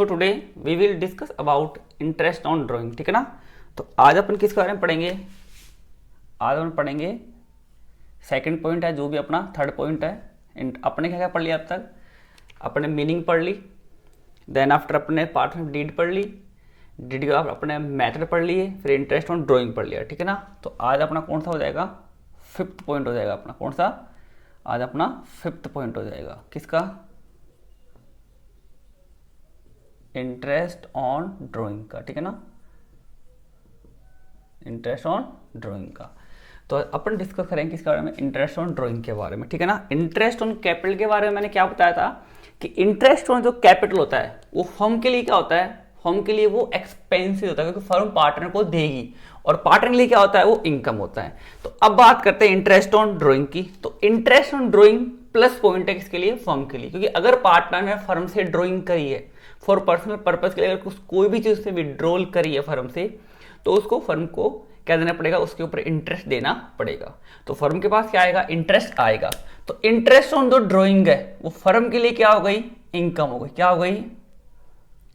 So today we will discuss about interest on drawing, ठीक है ना। तो आज अपन किसके बारे में पढ़ेंगे? आज अपन पढ़ेंगे सेकंड पॉइंट है, जो भी अपना थर्ड पॉइंट है। अपने क्या क्या पढ़ लिया अब तक? अपने मीनिंग पढ़ ली, देन आफ्टर अपने पार्ट ऑफ डीड पढ़ ली, डीड के बाद अपने मेथड पढ़ लिए, फिर इंटरेस्ट ऑन ड्राइंग पढ़ लिया, ठीक है ना। तो आज अपना कौन सा हो जाएगा? फिफ्थ पॉइंट हो जाएगा अपना। कौन सा? आज अपना फिफ्थ पॉइंट हो जाएगा। किसका? इंटरेस्ट ऑन ड्राइंग का, ठीक है ना। इंटरेस्ट ऑन ड्राइंग का तो अपन डिस्कस करेंगे किसके बारे में? इंटरेस्ट ऑन ड्राइंग के बारे में, ठीक है ना। इंटरेस्ट ऑन कैपिटल के बारे में मैंने क्या बताया था कि इंटरेस्ट ऑन जो कैपिटल होता है वो फर्म के लिए क्या होता है? फर्म के लिए वो एक्सपेंसिव होता है, क्योंकि फर्म पार्टनर को देगी, और पार्टनर के लिए क्या होता है? वो इनकम होता है। तो अब बात करते हैं इंटरेस्ट ऑन ड्राइंग की। तो interest on drawing plus point है किसके लिए? फर्म के लिए, क्योंकि अगर पार्टनर ने फर्म से ड्राइंग करी है फॉर पर्सनल पर्पज के लिए, अगर कोई भी चीज से विड्रॉल करी है फर्म से, तो उसको फर्म को क्या देना पड़ेगा? उसके ऊपर इंटरेस्ट देना पड़ेगा। तो फर्म के पास क्या आएगा? इंटरेस्ट आएगा। तो इंटरेस्ट ऑन जो ड्राइंग है वो फर्म के लिए क्या हो गई? इनकम हो गई। क्या हो गई?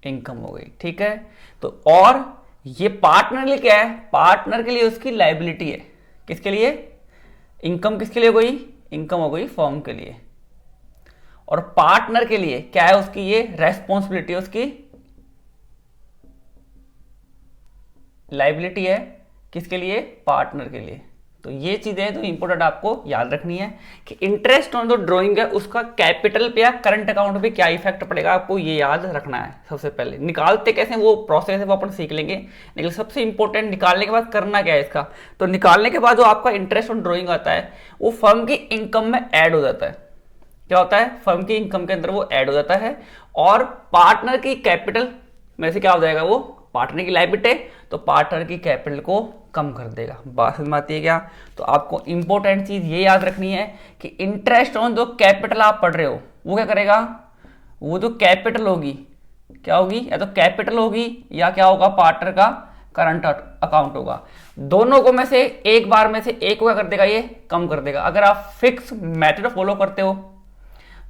इनकम हो गई, ठीक है। तो और ये पार्टनर के लिए क्या है? पार्टनर के लिए उसकी लायबिलिटी है। किसके लिए? इनकम किसके लिए हो गई? इनकम हो गई फर्म के लिए। और पार्टनर के लिए क्या है? उसकी ये रेस्पॉन्सिबिलिटी है, उसकी लायबिलिटी है। किसके लिए? पार्टनर के लिए। तो ये चीजें जो इंपॉर्टेंट आपको याद रखनी है कि इंटरेस्ट ऑन जो ड्राइंग है उसका कैपिटल पे या करंट अकाउंट पे क्या इफेक्ट पड़ेगा, आपको ये याद रखना है। सबसे पहले निकालते कैसे वो प्रोसेस है वो अपन सीख लेंगे, लेकिन सबसे इंपॉर्टेंट निकालने के बाद करना क्या है इसका। तो निकालने के बाद जो आपका इंटरेस्ट ऑन ड्राइंग आता है वो फर्म की इनकम में ऐड हो जाता है। क्या होता है? फर्म की इनकम के अंदर वो ऐड हो जाता है, और पार्टनर की कैपिटल में से क्या हो जाएगा? वो पार्टनर की लायबिलिटी, तो पार्टनर की कैपिटल को कम कर देगा। बात समझ में आती है क्या? तो आपको इंपॉर्टेंट चीज ये याद रखनी है कि इंटरेस्ट ऑन जो कैपिटल आप पढ़ रहे हो वो क्या करेगा? वो जो कैपिटल होगी क्या होगी? या तो कैपिटल होगी या क्या होगा? पार्टनर का करंट अकाउंट होगा। दोनों को में से एक बार में से एक को क्या कर देगा? ये कम कर देगा। अगर आप फिक्स मेथड फॉलो करते हो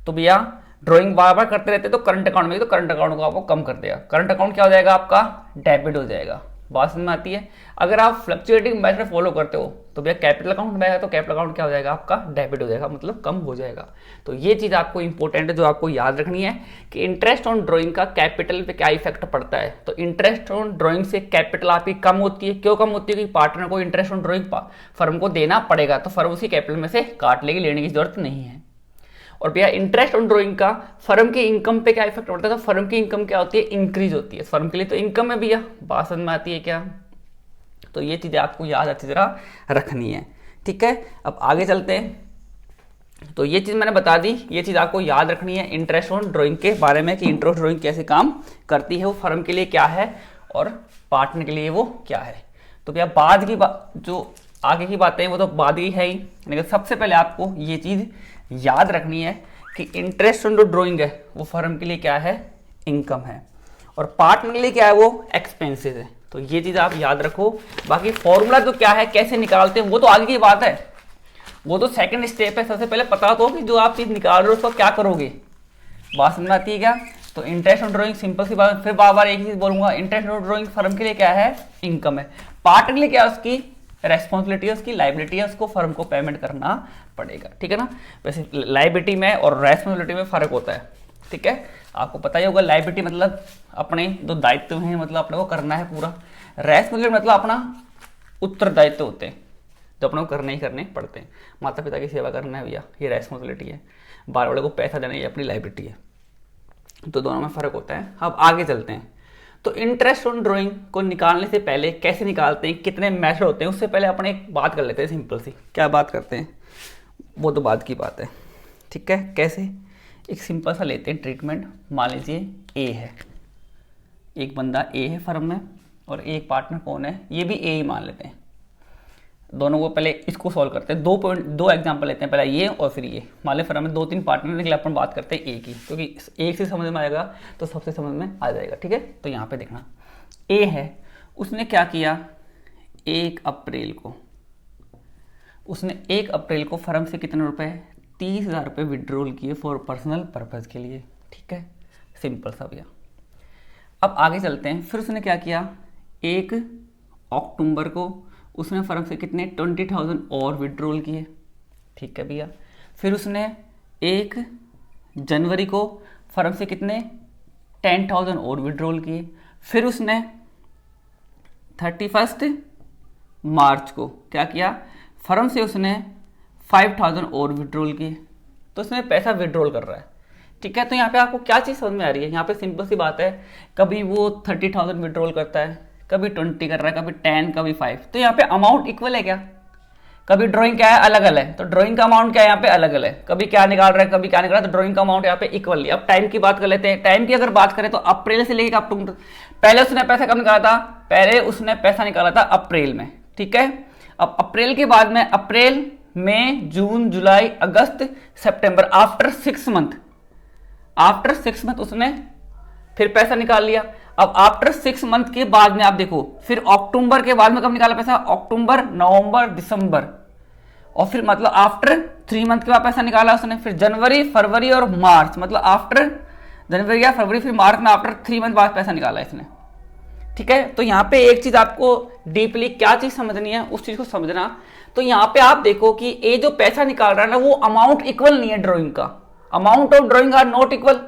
तो भैया ड्राइंग बार बार करते रहते तो करंट अकाउंट में, तो करंट अकाउंट को आपको कम कर देगा। करंट अकाउंट क्या हो जाएगा? आपका डेबिट हो जाएगा। बात समझ में आती है? अगर आप फ्लक्चुएटिंग मेथड फॉलो करते हो तो भैया कैपिटल अकाउंट में आएगा, तो कैपिटल अकाउंट क्या हो जाएगा? आपका डेबिट हो जाएगा, मतलब कम हो जाएगा। तो ये चीज आपको इंपॉर्टेंट है जो आपको याद रखनी है कि इंटरेस्ट ऑन ड्राइंग का कैपिटल पे क्या इफेक्ट पड़ता है। तो इंटरेस्ट ऑन ड्राइंग से कैपिटल आपकी कम होती है। क्यों कम होती है? क्योंकि पार्टनर को इंटरेस्ट ऑन ड्राइंग फर्म को देना पड़ेगा, तो फर्म उसी कैपिटल में से काट लेगी, लेने की जरूरत नहीं है। और भैया इंटरेस्ट ऑन ड्राइंग का फर्म की इनकम पे क्या इफेक्ट पड़ता है? तो फर्म की इनकम क्या होती है? इंक्रीज होती है। फर्म के लिए तो इनकम है भैया। बात समझ में आती है क्या? तो ये चीजें आपको याद अच्छी तरह रखनी है, ठीक है। अब आगे चलते हैं। तो ये चीज मैंने बता दी, ये चीज आपको याद रखनी है इंटरेस्ट ऑन ड्राइंग के बारे में कि इंटरेस्ट ड्राइंग कैसे काम करती है, वो फर्म के लिए क्या है और पार्टनर के लिए वो क्या है। तो भैया बाद की जो आगे की बातें वो तो बाद की है ही, लेकिन सबसे पहले आपको ये चीज याद रखनी है कि इंटरेस्ट ऑन जो ड्राइंग है वो फर्म के लिए क्या है? इनकम है, और पार्टनर के लिए क्या है? वो एक्सपेंसेस है। तो ये चीज आप याद रखो। बाकी फॉर्मूला तो क्या है, कैसे निकालते हैं, वो तो आगे की बात है, वो तो सेकंड स्टेप है। सबसे पहले पता तो कि जो आप चीज निकाल रहे हो उसको क्या करोगे। बात समझ में आती है क्या? तो इंटरेस्ट ऑन ड्राइंग सिंपल सी बात, फिर बार बार एक चीज बोलूंगा, इंटरेस्ट ऑन ड्राइंग फर्म के लिए क्या है? इनकम है। पार्टनर के लिए क्या है? उसकी रेस्पॉन्सिबिलिटी है, उसकी लायबिलिटी है, उसको फर्म को पेमेंट करना पड़ेगा, ठीक है ना। वैसे लायबिलिटी में और रेस्पॉन्सिबिलिटी में फर्क होता है, ठीक है। आपको पता ही होगा लायबिलिटी मतलब अपने जो दायित्व हैं, मतलब अपने को करना है पूरा। रेस्पॉन्सिबिलिटी मतलब अपना उत्तरदायित्व होते हैं जो अपने को करने ही करने पड़ते हैं। माता पिता की सेवा करना है भैया, ये रेस्पॉन्सिबिलिटी है। बार वाले को पैसा देना, ये अपनी लायबिलिटी है। तो दोनों में फर्क होता है। अब आगे चलते हैं। तो इंटरेस्ट ऑन ड्राइंग को निकालने से पहले कैसे निकालते हैं, कितने मेथड होते हैं, उससे पहले अपन एक बात कर लेते हैं सिंपल सी। क्या बात करते हैं? वो तो बाद की बात है, ठीक है। कैसे? एक सिंपल सा लेते हैं ट्रीटमेंट। मान लीजिए ए है, एक बंदा ए है फर्म में, और एक पार्टनर कौन है? ये भी ए ही मान लेते हैं। दोनों को पहले इसको सॉल्व करते हैं। दो एग्जांपल लेते हैं, पहले ये और फिर ये। मान लें फर्म में 2-3 पार्टनर के लिए अपन बात करते हैं ए की, क्योंकि एक से समझ में आएगा तो सबसे समझ में आ जाएगा, ठीक है। तो यहाँ पे देखना, ए है, उसने क्या किया? 1 अप्रैल को उसने 1 अप्रैल को फर्म से कितने रुपए? 30,000 रुपये विड्रॉल किए फॉर पर्सनल पर्पज़ के लिए, ठीक है। सिंपल सा भैया। अब आगे चलते हैं। फिर उसने क्या किया, 1 अक्टूबर को उसने फर्म से कितने 20,000 और विड्रॉल किए, ठीक है भैया। फिर उसने 1 जनवरी को फर्म से कितने 10,000 और विड्रॉल किए। फिर उसने 31 मार्च को क्या किया, फर्म से उसने 5,000 और विड्रॉल किए। तो उसमें पैसा विड्रॉल कर रहा है, ठीक है। तो यहाँ पे आपको क्या चीज़ समझ में आ रही है, यहाँ पे सिंपल सी बात है, कभी वो 30,000 विड्रॉल करता है, कभी 20 कर रहा है, कभी 10, कभी 5। तो यहाँ पे अमाउंट इक्वल है क्या, कभी ड्राइंग क्या है अलग अलग है, तो ड्राइंग का अमाउंट क्या है यहाँ पे अलग अलग है, कभी क्या निकाल रहा है कभी क्या निकाल रहा है, तो ड्राइंग का अमाउंट यहाँ पे इक्वल है। अब टाइम की बात कर लेते हैं। टाइम की अगर बात करें तो अप्रैल से लेकर अक्टूबर, पहले उसने पैसा कब निकाला था, पहले उसने पैसा निकाला था अप्रैल में, ठीक है। अब अप्रैल के बाद में अप्रैल, मई, जून, जुलाई, अगस्त, सितंबर, आफ्टर 6 मंथ उसने फिर पैसा निकाल लिया। अब आफ्टर 6 मंथ के बाद में आप देखो, फिर अक्टूबर के बाद में कब निकाला पैसा, अक्टूबर, नवंबर, दिसंबर, और फिर मतलब आफ्टर 3 मंथ के बाद पैसा निकाला उसने। फिर जनवरी, फरवरी और मार्च, मतलब आफ्टर जनवरी या फरवरी फिर मार्च में आफ्टर 3 मंथ बाद पैसा निकाला इसने, ठीक है। तो यहाँ पे एक चीज आपको डीपली क्या चीज समझनी है, उस चीज को समझना। तो यहाँ पे आप देखो कि ये जो पैसा निकाल रहा है ना, वो अमाउंट इक्वल नहीं है ड्राइंग का, amount of drawing are not equal,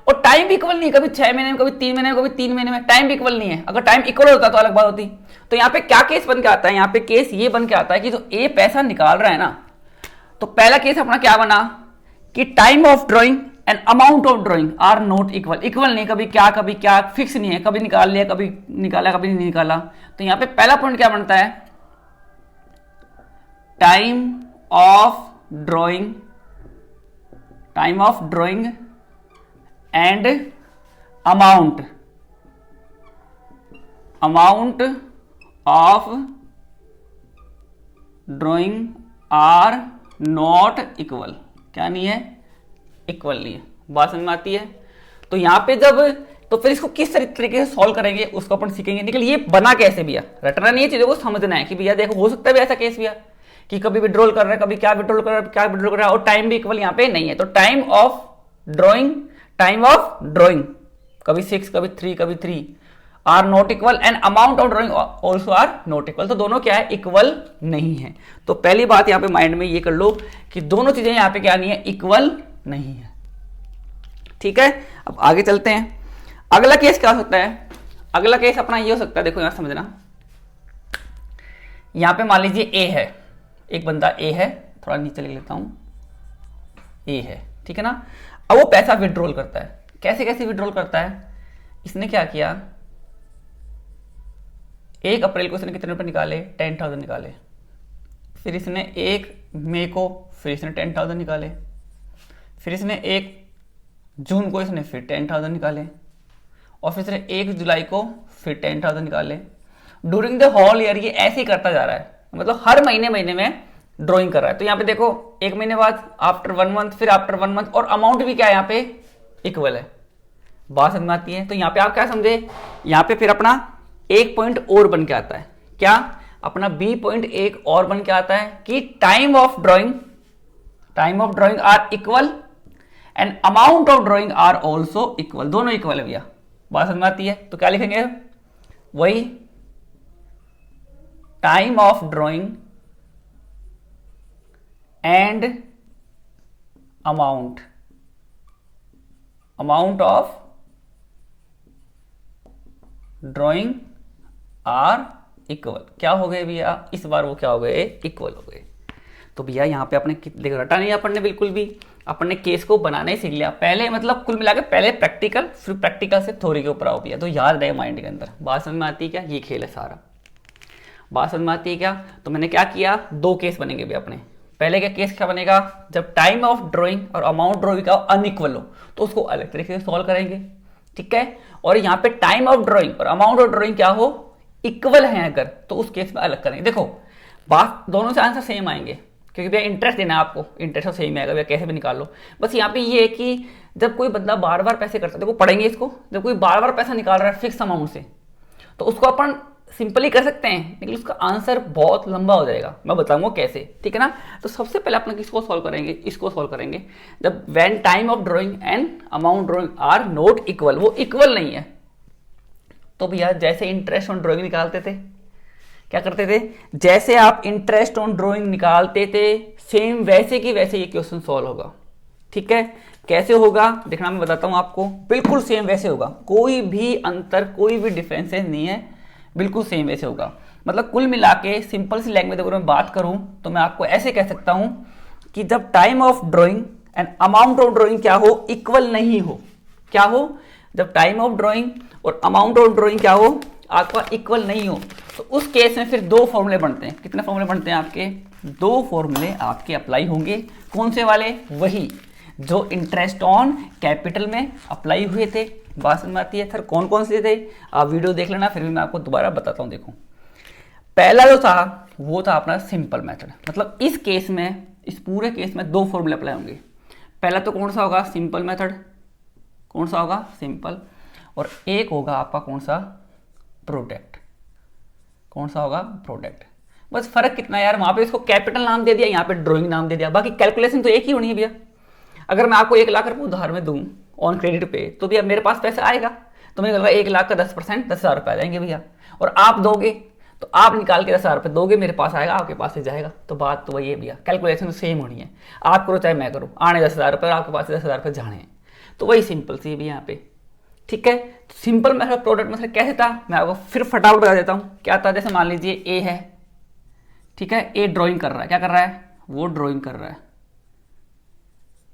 और टाइम इक्वल नहीं है, कभी 6 महीने में, कभी 3 महीने में, कभी 3 महीने में, टाइम इक्वल नहीं है। अगर टाइम इक्वल होता तो अलग बात होती। तो यहाँ पे क्या केस बन के आता है, यहाँ पे केस ये बन के आता है कि जो ये पैसा निकाल रहा है ना, तो पहला केस अपना क्या बना कि time of drawing and amount of drawing are not equal, equal नहीं, कभी क्या फिक्स नहीं है, कभी निकाल लिया, कभी निकाला, कभी नहीं निकाला। तो यहाँ पे पहला पॉइंट क्या बनता है, time of drawing and amount of drawing are not equal, क्या नहीं है, इक्वल नहीं है। बात समझ में आती है। तो यहां पे जब, तो फिर इसको किस तरीके से सॉल्व करेंगे उसको अपन सीखेंगे। लेकिन ये बना कैसे भैया, रटना नहीं है, चीजों को समझना है कि भैया देखो हो सकता है ऐसा केस भैया कि कभी विड्रॉल कर रहा है, कभी क्या विड्रॉल कर रहा है, क्या विड्रॉल कर रहा है, और टाइम भी इक्वल यहाँ पे नहीं है। तो टाइम ऑफ ड्राइंग कभी 6, कभी 3, कभी 3 are not equal and amount of drawing also are not equal. तो दोनों क्या है, इक्वल नहीं है। तो पहली बात यहाँ पे माइंड में ये कर लो कि दोनों चीजें यहाँ पे क्या नहीं है, इक्वल नहीं है, ठीक है। अब आगे चलते हैं। अगला केस क्या हो सकता है, अगला केस अपना ये हो सकता है, देखो यहां समझना, यहां पे मान लीजिए ए है, एक बंदा ए है, थोड़ा नीचे लिख लेता हूं, ए है, ठीक है ना। अब वो पैसा विड्रॉल करता है, कैसे विड्रॉल करता है, इसने क्या किया, 1 अप्रैल को इसने कितने रुपए निकाले, 10,000 निकाले। फिर इसने 1 मई को फिर इसने 10,000 निकाले। फिर इसने 1 जून को इसने फिर 10,000 निकाले, और फिर इसने 1 जुलाई को फिर 10,000 निकाले। ड्यूरिंग द होल ईयर ये ऐसे ही करता जा रहा है, मतलब हर महीने में ड्राइंग कर रहा है। तो यहाँ पे देखो 1 महीने बाद, आफ्टर 1 मंथ, फिर आफ्टर 1 मंथ, और अमाउंट भी क्या है यहाँ पे, इक्वल है। बात समझ में आती है। तो यहाँ पे आप क्या समझे, यहाँ पे फिर अपना एक पॉइंट और बन के आता है, क्या, अपना बी पॉइंट एक और बन के आता है कि time of drawing are equal and amount of drawing are also equal, दोनों इक्वल है भैया। बात समझ में आती है। तो क्या लिखेंगे, वही time of drawing and amount of drawing are equal. क्या हो गए भैया, इस बार वो क्या हो गए, इक्वल हो गए। तो भैया यहाँ पे अपने देखो रटा नहीं अपन ने बिल्कुल भी, अपन ने केस को बनाना ही सीख लिया पहले, मतलब कुल मिला के पहले प्रैक्टिकल, फिर प्रैक्टिकल से थ्योरी के ऊपर आओ भैया। तो याद रहे माइंड के अंदर। बात समझ में आती है क्या, ये खेल है सारा। बात समझ में आती है क्या। तो मैंने क्या किया, 2 केस बनेंगे भैया अपने। पहले का केस क्या बनेगा, जब टाइम ऑफ ड्राइंग और अमाउंट ड्राइंग का अनइक्वल हो तो उसको अलग तरीके से सॉल्व करेंगे, ठीक है। और यहाँ पे टाइम ऑफ ड्राइंग और अमाउंट ऑफ ड्राइंग क्या हो, इक्वल है अगर, तो उस केस में अलग करेंगे। देखो बात दोनों से आंसर सेम आएंगे, क्योंकि भैया इंटरेस्ट देना है आपको, इंटरेस्ट तो सेम आएगा भैया, कैसे भी निकाल लो। बस यहाँ पे ये है कि जब कोई बंदा बार बार पैसे करता है, देखो पढ़ेंगे इसको, जब कोई बार बार पैसा निकाल रहा है फिक्स अमाउंट से, तो उसको अपन सिंपली कर सकते हैं, लेकिन उसका आंसर बहुत लंबा हो जाएगा। मैं बताऊंगा कैसे, ठीक है ना। तो सबसे पहले अपन किसको सॉल्व करेंगे, इसको सॉल्व करेंगे। जब when time of drawing and amount drawing are not equal, वो इक्वल नहीं है, तो भैया जैसे इंटरेस्ट ऑन ड्राइंग निकालते थे, क्या करते थे, जैसे आप इंटरेस्ट ऑन ड्राइंग निकालते थे सेम वैसे की वैसे ये क्वेश्चन सॉल्व होगा। ठीक है, कैसे होगा देखना, मैं बताता हूं आपको, बिल्कुल सेम वैसे होगा, कोई भी अंतर कोई भी डिफरेंसेस नहीं है, बिल्कुल सेम वैसे होगा। मतलब कुल मिला के सिंपल सी लैंग्वेज अगर मैं बात करूं तो मैं आपको ऐसे कह सकता हूं कि जब time of drawing and amount of drawing क्या हो, इक्वल नहीं हो, क्या हो, जब टाइम ऑफ ड्राइंग और अमाउंट ऑफ ड्राइंग क्या हो, आपका इक्वल नहीं हो, तो उस केस में फिर दो फॉर्मूले बनते हैं। कितने फॉर्मूले बनते हैं आपके, दो फॉर्मूले आपके अप्लाई होंगे। कौन से वाले, वही जो इंटरेस्ट ऑन कैपिटल में अप्लाई हुए थे। बात समझ में आती है। सर कौन कौन से थे, आप वीडियो देख लेना, फिर भी मैं आपको दोबारा बताता हूं। देखो पहला जो था वो था अपना सिंपल मेथड, मतलब इस केस में, इस पूरे केस में दो फॉर्मूले अप्लाई होंगे। पहला तो कौन सा होगा, सिंपल मेथड, कौन सा होगा, सिंपल, और एक होगा आपका कौन सा, प्रोडक्ट, कौन सा होगा, प्रोडक्ट। बस फर्क कितना है यार, वहां पे इसको कैपिटल नाम दे दिया, यहाँ पे ड्राइंग नाम दे दिया, बाकी कैलकुलेशन तो एक ही होनी है भैया। अगर मैं आपको 1 लाख रुपये उधार में दूं ऑन क्रेडिट पे, तो भैया मेरे पास पैसा आएगा, तो मुझे लगा 1 लाख का 10% 10,000 रुपये आ जाएंगे भैया, और आप दोगे तो आप निकाल के 10,000 रुपये दोगे, मेरे पास आएगा, आपके पास से जाएगा। तो बात तो वही है भैया, कैलकुलेशन सेम होनी है, आप करो चाहे मैं करूँ, आने 10,000 रुपये और आपके पास 10,000 रुपये जाने हैं, तो वही सिंपल सी भी यहाँ पे। ठीक है, सिंपल मेथड प्रोडक्ट मेथड कैसे था, मैं आपको फिर फटाफट बता देता हूँ क्या था। जैसे मान लीजिए ए है, ठीक है, ए ड्राइंग कर रहा है, क्या कर रहा है, वो ड्राइंग कर रहा है।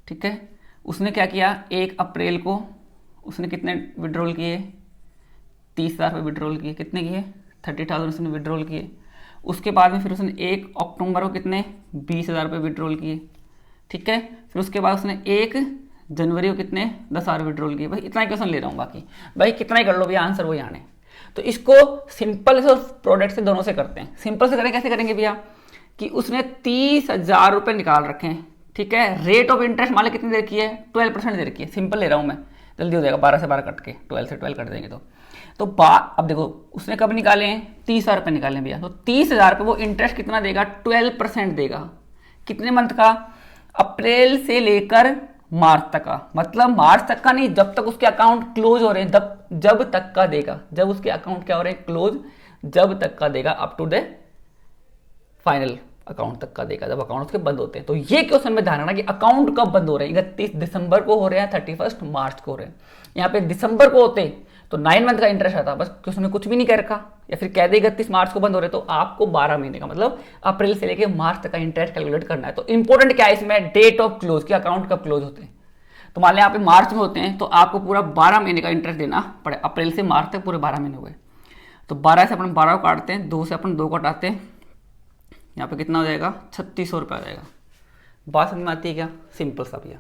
ठीक है, उसने क्या किया, 1 अप्रैल को उसने कितने विड्रॉल किए, 30,000 रुपये विड्रॉल किए, कितने किए, 30,000 उसने विड्रॉल किए। उसके बाद में फिर उसने 1 अक्टूबर को कितने, 20,000 रुपये विड्रॉल किए। ठीक है, फिर उसके बाद उसने 1 जनवरी को कितने, 10,000 विड्रॉल किए। भाई इतना ही क्वेश्चन ले रहा हूँ, बाकी भाई कितना ही कर लो भैया, आंसर वही आने। तो इसको सिंपल से और प्रोडक्ट से दोनों से करते हैं। सिंपल से करें, कैसे करेंगे भैया, कि उसने 30,000 रुपये निकाल रखे हैं। ठीक है, रेट ऑफ इंटरेस्ट मान लो कितनी देर की है, 12% दे रखी है। सिंपल ले रहा हूँ मैं, जल्दी हो जाएगा, 12 से 12 कट के 12 से 12 कट देंगे तो अब देखो उसने कब निकाले हैं, 30,000 रुपये निकाले हैं भैया। तो 30,000 रुपये वो इंटरेस्ट कितना देगा, 12% देगा। कितने मंथ का, अप्रैल से लेकर मार्च तक का, मतलब मार्च तक का नहीं, जब तक उसके अकाउंट क्लोज हो रहे हैं, जब तक का देगा, जब उसके अकाउंट क्या हो रहे हैं, क्लोज, जब तक का देगा, up to the final account तक का देगा, जब अकाउंट उसके बंद होते हैं। तो ये क्वेश्चन में ध्यान रखना कि अकाउंट कब बंद हो रहे हैं, 31 दिसंबर को हो रहे हैं, 31 मार्च को हो रहे हैं। यहाँ पे दिसंबर को होते तो 9 मंथ का इंटरेस्ट आता, बस क्वेश्चन में कुछ भी नहीं कह रखा, या फिर कह दे 31 मार्च को बंद हो रहे, तो आपको 12 महीने का, मतलब अप्रैल से लेकर मार्च तक का इंटरेस्ट कैलकुलेट करना है। तो इंपॉर्टेंट क्या है इसमें, डेट ऑफ क्लोज, के अकाउंट कब क्लोज होते हैं। तो मान लें यहाँ पे मार्च में होते हैं, तो आपको पूरा 12 महीने का इंटरेस्ट देना पड़े, अप्रैल से मार्च तक पूरे 12 महीने हुए। तो 12 से अपन 12 को काटते हैं, 2 से अपन 2 को हटाते हैं, यहाँ पे कितना हो जाएगा, 3600 रुपये आ जाएगा। बात समझ में आती है क्या, सिंपल सा भैया।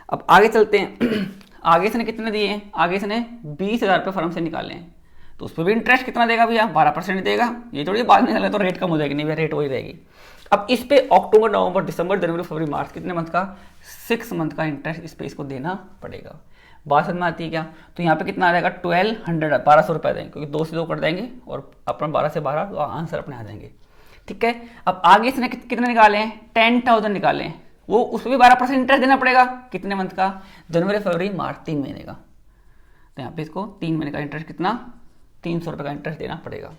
अब आगे चलते हैं। आगे से ने कितने दिए हैं, आगे से ने 20,000 रुपये फर्म से निकाले हैं, तो उस पर भी इंटरेस्ट कितना देगा भैया, 12% देगा। ये थोड़ी बाद में निकाले तो रेट कम हो जाएगी, नहीं भैया रेट वही रहेगी। अब इस पे अक्टूबर, नवंबर, दिसंबर, जनवरी, फरवरी, मार्च, कितने मंथ का, 6 मंथ का इंटरेस्ट इस पे इसको देना पड़ेगा। बात समझ में आती है क्या। तो यहाँ पे कितना आ जाएगा, 1200, 1200 रुपये आ जाएंगे, क्योंकि 2 से 2 कर देंगे और अपन 12 से 12, तो आंसर अपने आ जाएंगे। ठीक है, अब आगे इसने कितने निकाले हैं, 10,000 निकाले हैं, वो उस पर भी 12% इंटरेस्ट देना पड़ेगा। कितने मंथ का, जनवरी, फरवरी, मार्च, 3 महीने का। तो यहाँ पे इसको 3 महीने का इंटरेस्ट कितना, 300 रुपये का इंटरेस्ट देना पड़ेगा।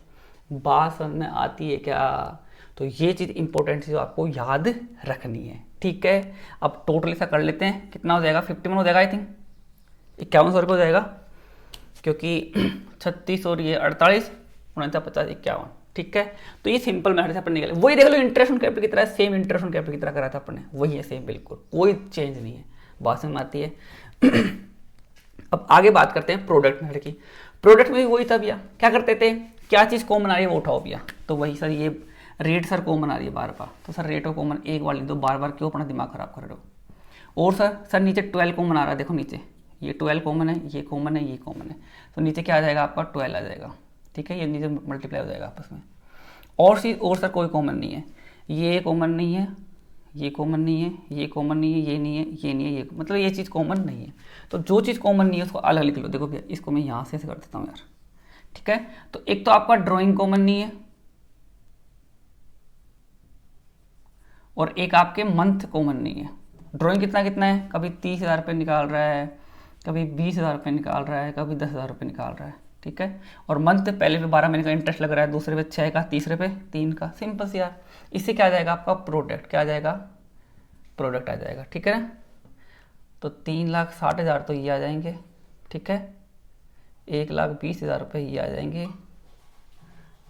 बात समझ में आती है क्या। तो ये चीज़ इंपॉर्टेंट चीज़ आपको याद रखनी है। ठीक है, अब टोटल ऐसा कर लेते हैं, कितना हो जाएगा, 51 हो जाएगा, आई थिंक 5100 रुपये हो जाएगा, क्योंकि 36 और ये 48, 49, 50, 51। ठीक है, तो ये सिंपल मेथड से अपन निकले। वही देख लो इंटरेस्ट ऑन कैपिटल की तरह, सेम इंटरेस्ट ऑन कैपिटल की तरह करा था अपन ने, वही है सेम, बिल्कुल कोई चेंज नहीं है। बात समझ में आती है। अब आगे बात करते हैं प्रोडक्ट मेथड की। प्रोडक्ट में भी वही था भैया, क्या करते थे, क्या चीज़ कॉमन आ रही है वो उठाओ भैया। तो वही सर, ये रेट सर कॉमन आ रही है बार बार, तो सर रेट ऑफ कॉमन एक बार लिख दो, बार बार क्यों अपना दिमाग खराब कर रहे हो। और सर नीचे 12 कॉमन आ रहा है, देखो नीचे ये 12 कॉमन है, ये कॉमन है, ये कॉमन है, तो नीचे क्या आ जाएगा आपका, 12 आ जाएगा। ठीक है, ये नीचे मल्टीप्लाई हो जाएगा आपस में। और सर कोई कॉमन नहीं है, ये कॉमन नहीं है, ये कॉमन नहीं है, ये कॉमन नहीं है, ये नहीं है, ये नहीं है, ये मतलब ये चीज़ कॉमन नहीं है। तो जो चीज़ कॉमन नहीं है उसको अलग लिख लो। देखो भैया, इसको मैं यहाँ से कर देता हूँ यार। ठीक है, तो एक तो आपका ड्राइंग कॉमन नहीं है, और एक आपके मंथ कॉमन नहीं है। ड्राइंग कितना कितना है, कभी 30,000 रुपये निकाल रहा है, कभी 20,000 रुपये निकाल रहा है, कभी 10,000 रुपये निकाल रहा है। ठीक है। और मंथ पहले पे 12 महीने का इंटरेस्ट लग रहा है, दूसरे पे 6 का, तीसरे पे 3 का, सिंपल सी यार। इससे क्या आ जाएगा आपका प्रोडक्ट, क्या आ जाएगा प्रोडक्ट आ जाएगा, ठीक है ना। तो 3,60,000 तो ये आ जाएंगे, ठीक है। 1,20,000 रुपये ये आ जाएंगे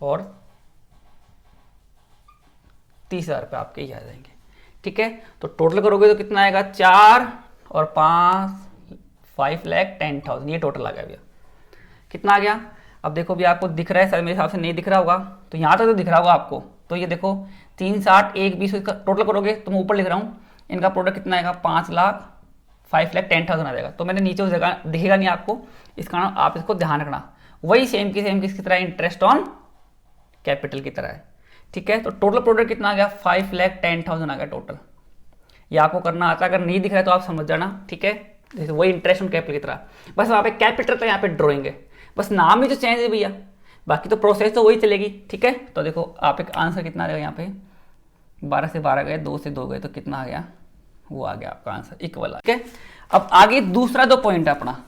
और 30,000 रुपये आपके ये आ जाएंगे, ठीक है। तो टोटल करोगे तो कितना आएगा, 4 और 5 5,10,000 ये टोटल आ गया भैया। कितना आ गया, अब देखो भी आपको दिख रहा है सर, मेरे हिसाब से नहीं दिख रहा होगा, तो यहाँ तक तो दिख रहा होगा आपको। तो ये देखो 3,60 1,20 इसका टोटल करोगे तो मैं ऊपर लिख रहा हूँ, इनका प्रोडक्ट कितना आएगा 5,10,000 आ जाएगा। तो मैंने नीचे उस जगह दिखेगा नहीं आपको, इस कारण आप इसको ध्यान रखना। वही सेम किसकी तरह, इंटरेस्ट ऑन कैपिटल की तरह है, ठीक है। तो टोटल प्रोडक्ट कितना आ गया 5,10,000 आ गया टोटल। ये आपको करना आता है, अगर नहीं दिख रहा है तो आप समझ जाना, ठीक है। जैसे वही इंटरेस्ट ऑन कैपिटल की तरह, बस वहाँ पे कैपिटल तो यहाँ पे ड्रॉइंग है, बस नाम ही जो चेंज है भैया, बाकी तो प्रोसेस तो वही चलेगी, ठीक है। तो देखो आप एक आंसर कितना आ गया यहाँ पे, 12 से 12 गए, 2 से 2 गए, तो कितना आ गया, वो आ गया आपका आंसर इक्वल, ठीक है। अब आगे दूसरा जो पॉइंट है अपना,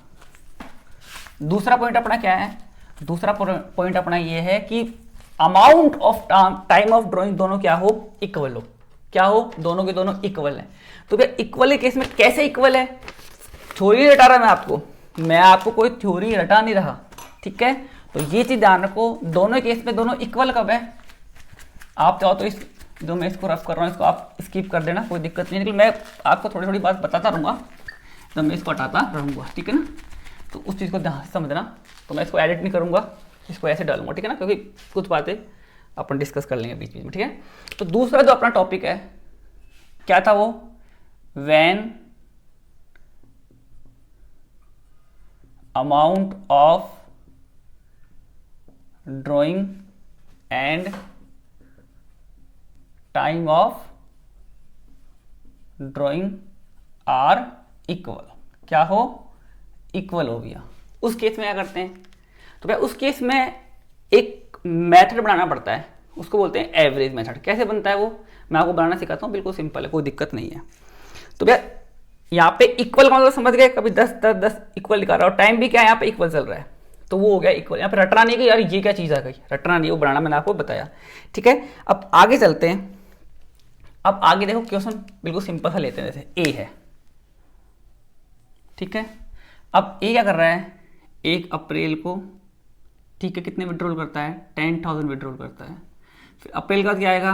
दूसरा पॉइंट अपना क्या है, दूसरा पॉइंट अपना ये है कि amount of time of drawing दोनों क्या हो, इक्वल हो, क्या हो, दोनों के दोनों इक्वल है। तो भैया इक्वल के केस में कैसे इक्वल है, थ्योरी रटा रहा मैं आपको कोई थ्योरी रटा नहीं रहा, ठीक है। तो ये चीज ध्यान रखो, दोनों केस में दोनों इक्वल कब है। आप चाहो तो इस जो मैं इसको रफ कर रहा हूँ इसको आप स्किप कर देना, कोई दिक्कत नहीं, लेकिन मैं आपको थोड़ी थोड़ी बात बताता रहूँगा, तो मैं इसको हटाता रहूँगा, ठीक है ना। तो उस चीज़ को ध्यान से समझना, तो मैं इसको एडिट नहीं करूँगा, इसको ऐसे डालूंगा, ठीक है ना, क्योंकि कुछ बातें अपन डिस्कस कर लेंगे बीच बीच में, ठीक है। तो दूसरा जो अपना टॉपिक है क्या था वो, when amount of drawing and time of drawing are equal, क्या हो, इक्वल हो गया। उस केस में क्या करते हैं, तो भैया उस केस में एक मेथड बनाना पड़ता है, उसको बोलते हैं एवरेज मेथड। कैसे बनता है वो मैं आपको बनाना सिखाता हूँ, बिल्कुल सिंपल है, कोई दिक्कत नहीं है। तो भैया यहाँ पे इक्वल का मतलब समझ गए, कभी 10 10 10 इक्वल दिखा रहा है और टाइम भी क्या है यहाँ पे इक्वल चल रहा है, तो वो हो गया इक्वल। यहाँ पे रटना नहीं कि यार ये क्या चीज़ आ गई, रटना नहीं, वो बनाना मैंने आपको बताया, ठीक है। अब आगे चलते हैं, अब आगे देखो क्वेश्चन बिल्कुल सिंपल सा लेते हैं, जैसे ए है, ठीक है। अब ए क्या कर रहा है, 1 अप्रैल को, ठीक है, कितने विड्रॉल करता है, 10,000 विड्रॉल करता है। फिर अप्रैल का क्या आएगा,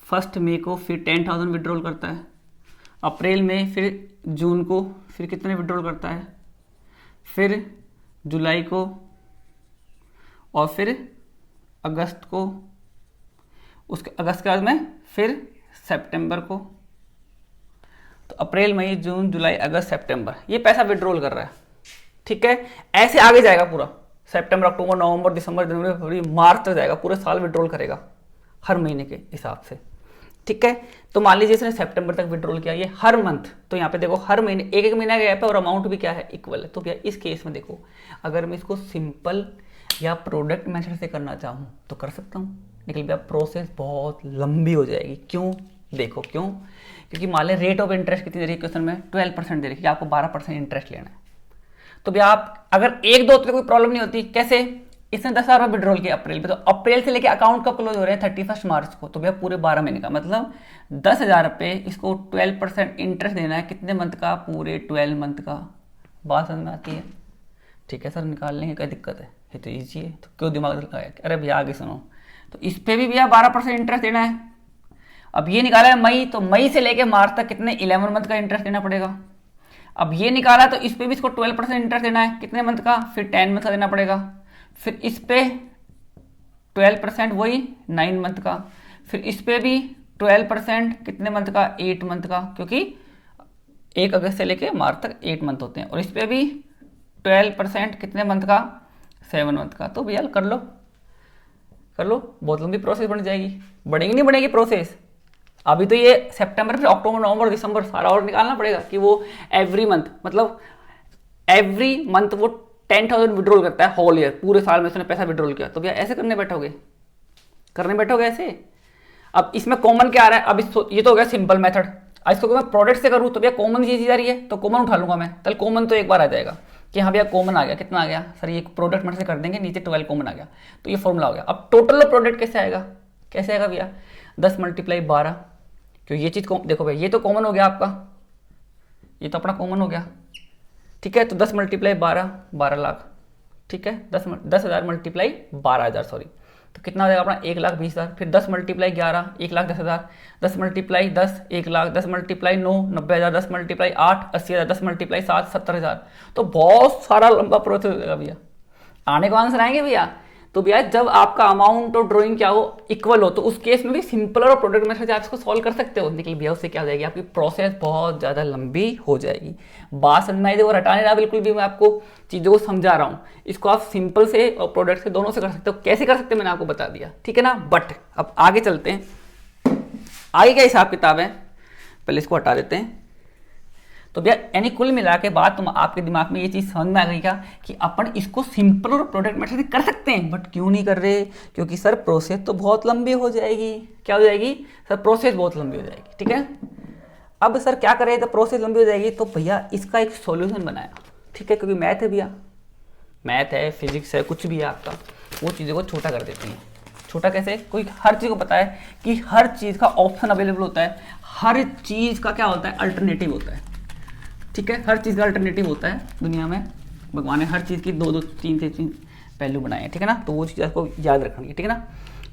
1 मई को फिर 10,000 विड्रॉल करता है, अप्रैल में, फिर जून को फिर कितने विड्रॉल करता है, फिर जुलाई को, और फिर अगस्त को, उसके अगस्त के बाद में फिर सितंबर को। तो अप्रैल मई जून जुलाई अगस्त सितंबर ये पैसा विड्रॉल कर रहा है, ठीक है। ऐसे आगे जाएगा पूरा, सितंबर अक्टूबर नवंबर दिसंबर जनवरी फरवरी मार्च तक जाएगा, पूरे साल विड्रॉल करेगा हर महीने के हिसाब से, ठीक है। तो मान लीजिए इसने सितंबर तक विड्रॉल किया, ये हर मंथ, तो यहाँ पे देखो हर महीने एक एक महीना गैप है और अमाउंट भी क्या है, इक्वल है। तो भैया इस केस में देखो, अगर मैं इसको सिंपल या प्रोडक्ट मेथड से करना चाहूँ तो कर सकता हूँ, लेकिन भैया प्रोसेस बहुत लंबी हो जाएगी। क्यों, देखो क्यों, क्योंकि मान लें रेट ऑफ इंटरेस्ट कितनी दे रही है क्वेश्चन में, 12% दे रही है, आपको 12% इंटरेस्ट लेना है। तो भैया आप अगर 1 2 तो कोई प्रॉब्लम नहीं होती, कैसे, इसने 10,000 रुपये विड्रॉल किया अप्रैल में, तो अप्रैल से लेके अकाउंट कब क्लोज हो रहे हैं, 31 मार्च को, तो भैया पूरे 12 महीने का, मतलब 10,000 रुपये, इसको 12% इंटरेस्ट देना है, कितने मंथ का, पूरे 12 मंथ का। बात समझ में आती है, ठीक है सर, निकाल लेंगे, क्या दिक्कत है, ये तो ईजी है, तो क्यों दिमाग लगाया। अरे भैया आगे सुनो, तो इस पर भी भैया 12% इंटरेस्ट देना है। अब ये निकाला है मई, तो मई से लेके मार्च तक कितने 11 मंथ का इंटरेस्ट देना पड़ेगा। अब ये निकाला तो इस पे भी इसको 12% इंटरेस्ट देना है, कितने मंथ का, फिर 10 मंथ का देना पड़ेगा। फिर इस पे 12% वही 9 मंथ का, फिर इस पे भी 12% कितने मंथ का, 8 मंथ का, क्योंकि 1 अगस्त से लेके मार्च तक 8 मंथ होते हैं। और इस पे भी 12% कितने मंथ का, 7 मंथ का। तो भैया कर लो बहुत लंबी प्रोसेस बन जाएगी, बढ़ेगी नहीं बढ़ेगी प्रोसेस। अभी तो ये सितंबर फिर अक्टूबर नवंबर दिसंबर सारा और निकालना पड़ेगा कि वो एवरी मंथ, मतलब एवरी मंथ वो 10,000 विड्रॉल करता है होल ईयर, पूरे साल में उसने पैसा विड्रॉल किया। तो भैया ऐसे करने बैठोगे ऐसे। अब इसमें कॉमन क्या आ रहा है, अब ये तो हो गया सिंपल मेथड। अब इसको मैं प्रोडक्ट से करूँ तो भैया कॉमन ये चीज आ रही है, तो कॉमन उठा लूंगा मैं, कल कॉमन तो एक बार आ जाएगा। कि हाँ भैया कॉमन आ गया, कितना आ गया सर, ये प्रोडक्ट में से कर देंगे, नीचे 12 कॉमन आ गया, तो ये फॉर्मूला हो गया। अब टोटल प्रोडक्ट कैसे आएगा, कैसे आएगा भैया, 10 × 12, क्यों ये चीज़ देखो भैया ये तो कॉमन हो गया आपका, ये तो अपना कॉमन हो गया, ठीक है। तो 10 × 12 12 लाख, ठीक है, 10,000 × 12,000 सॉरी, तो कितना हो जाएगा अपना 1,20,000। फिर 10 × 11 1,10,000, 10 × 10 1 लाख, 10 × 9 90,000, 10 × 8 80,000, 10 × 7 70,000। तो बहुत सारा लंबा प्रोसेस हो जाएगा भैया, आने को आंसर आएंगे भैया। तो भैया जब आपका अमाउंट और ड्राइंग क्या हो, इक्वल हो, तो उस केस में भी सिंपल और प्रोडक्ट मेथड से आप इसको सॉल्व कर सकते हो। लेकिन भैया उससे क्या हो जाएगी, आपकी प्रोसेस बहुत ज़्यादा लंबी हो जाएगी। बात समझ में आई, देखो हटाने ना बिल्कुल भी, मैं आपको चीज़ों को समझा रहा हूँ। इसको आप सिंपल से और प्रोडक्ट से दोनों से कर सकते हो। कैसे कर सकते हो मैंने आपको बता दिया, ठीक है ना। बट अब आगे चलते हैं, आगे क्या हिसाब किताब है, पहले इसको हटा देते हैं। तो भैया यानी कुल मिला के बाद तुम आपके दिमाग में ये चीज़ समझ में आ गई क्या कि अपन इसको सिंपल और प्रोडक्ट मेथड से कर सकते हैं, बट क्यों नहीं कर रहे, क्योंकि सर प्रोसेस तो बहुत लंबी हो जाएगी। क्या हो जाएगी सर, प्रोसेस बहुत लंबी हो जाएगी, ठीक है। अब सर क्या करें, तो प्रोसेस लंबी हो जाएगी, तो भैया इसका एक सॉल्यूशन बनाया, ठीक है, क्योंकि मैथ है भैया, मैथ है, फिजिक्स है, कुछ भी है आपका, वो चीज़ों को छोटा कर देती हैं। छोटा कैसे, कोई हर चीज़ को पता है कि हर चीज़ का ऑप्शन अवेलेबल होता है, हर चीज़ का क्या होता है, अल्टरनेटिव होता है, ठीक है। हर चीज़ का अल्टरनेटिव होता है दुनिया में, भगवान ने हर चीज़ की 2 3 से 3 पहलू बनाए हैं, ठीक है ना। तो वो चीज़ आपको याद रखनी है, ठीक है ना।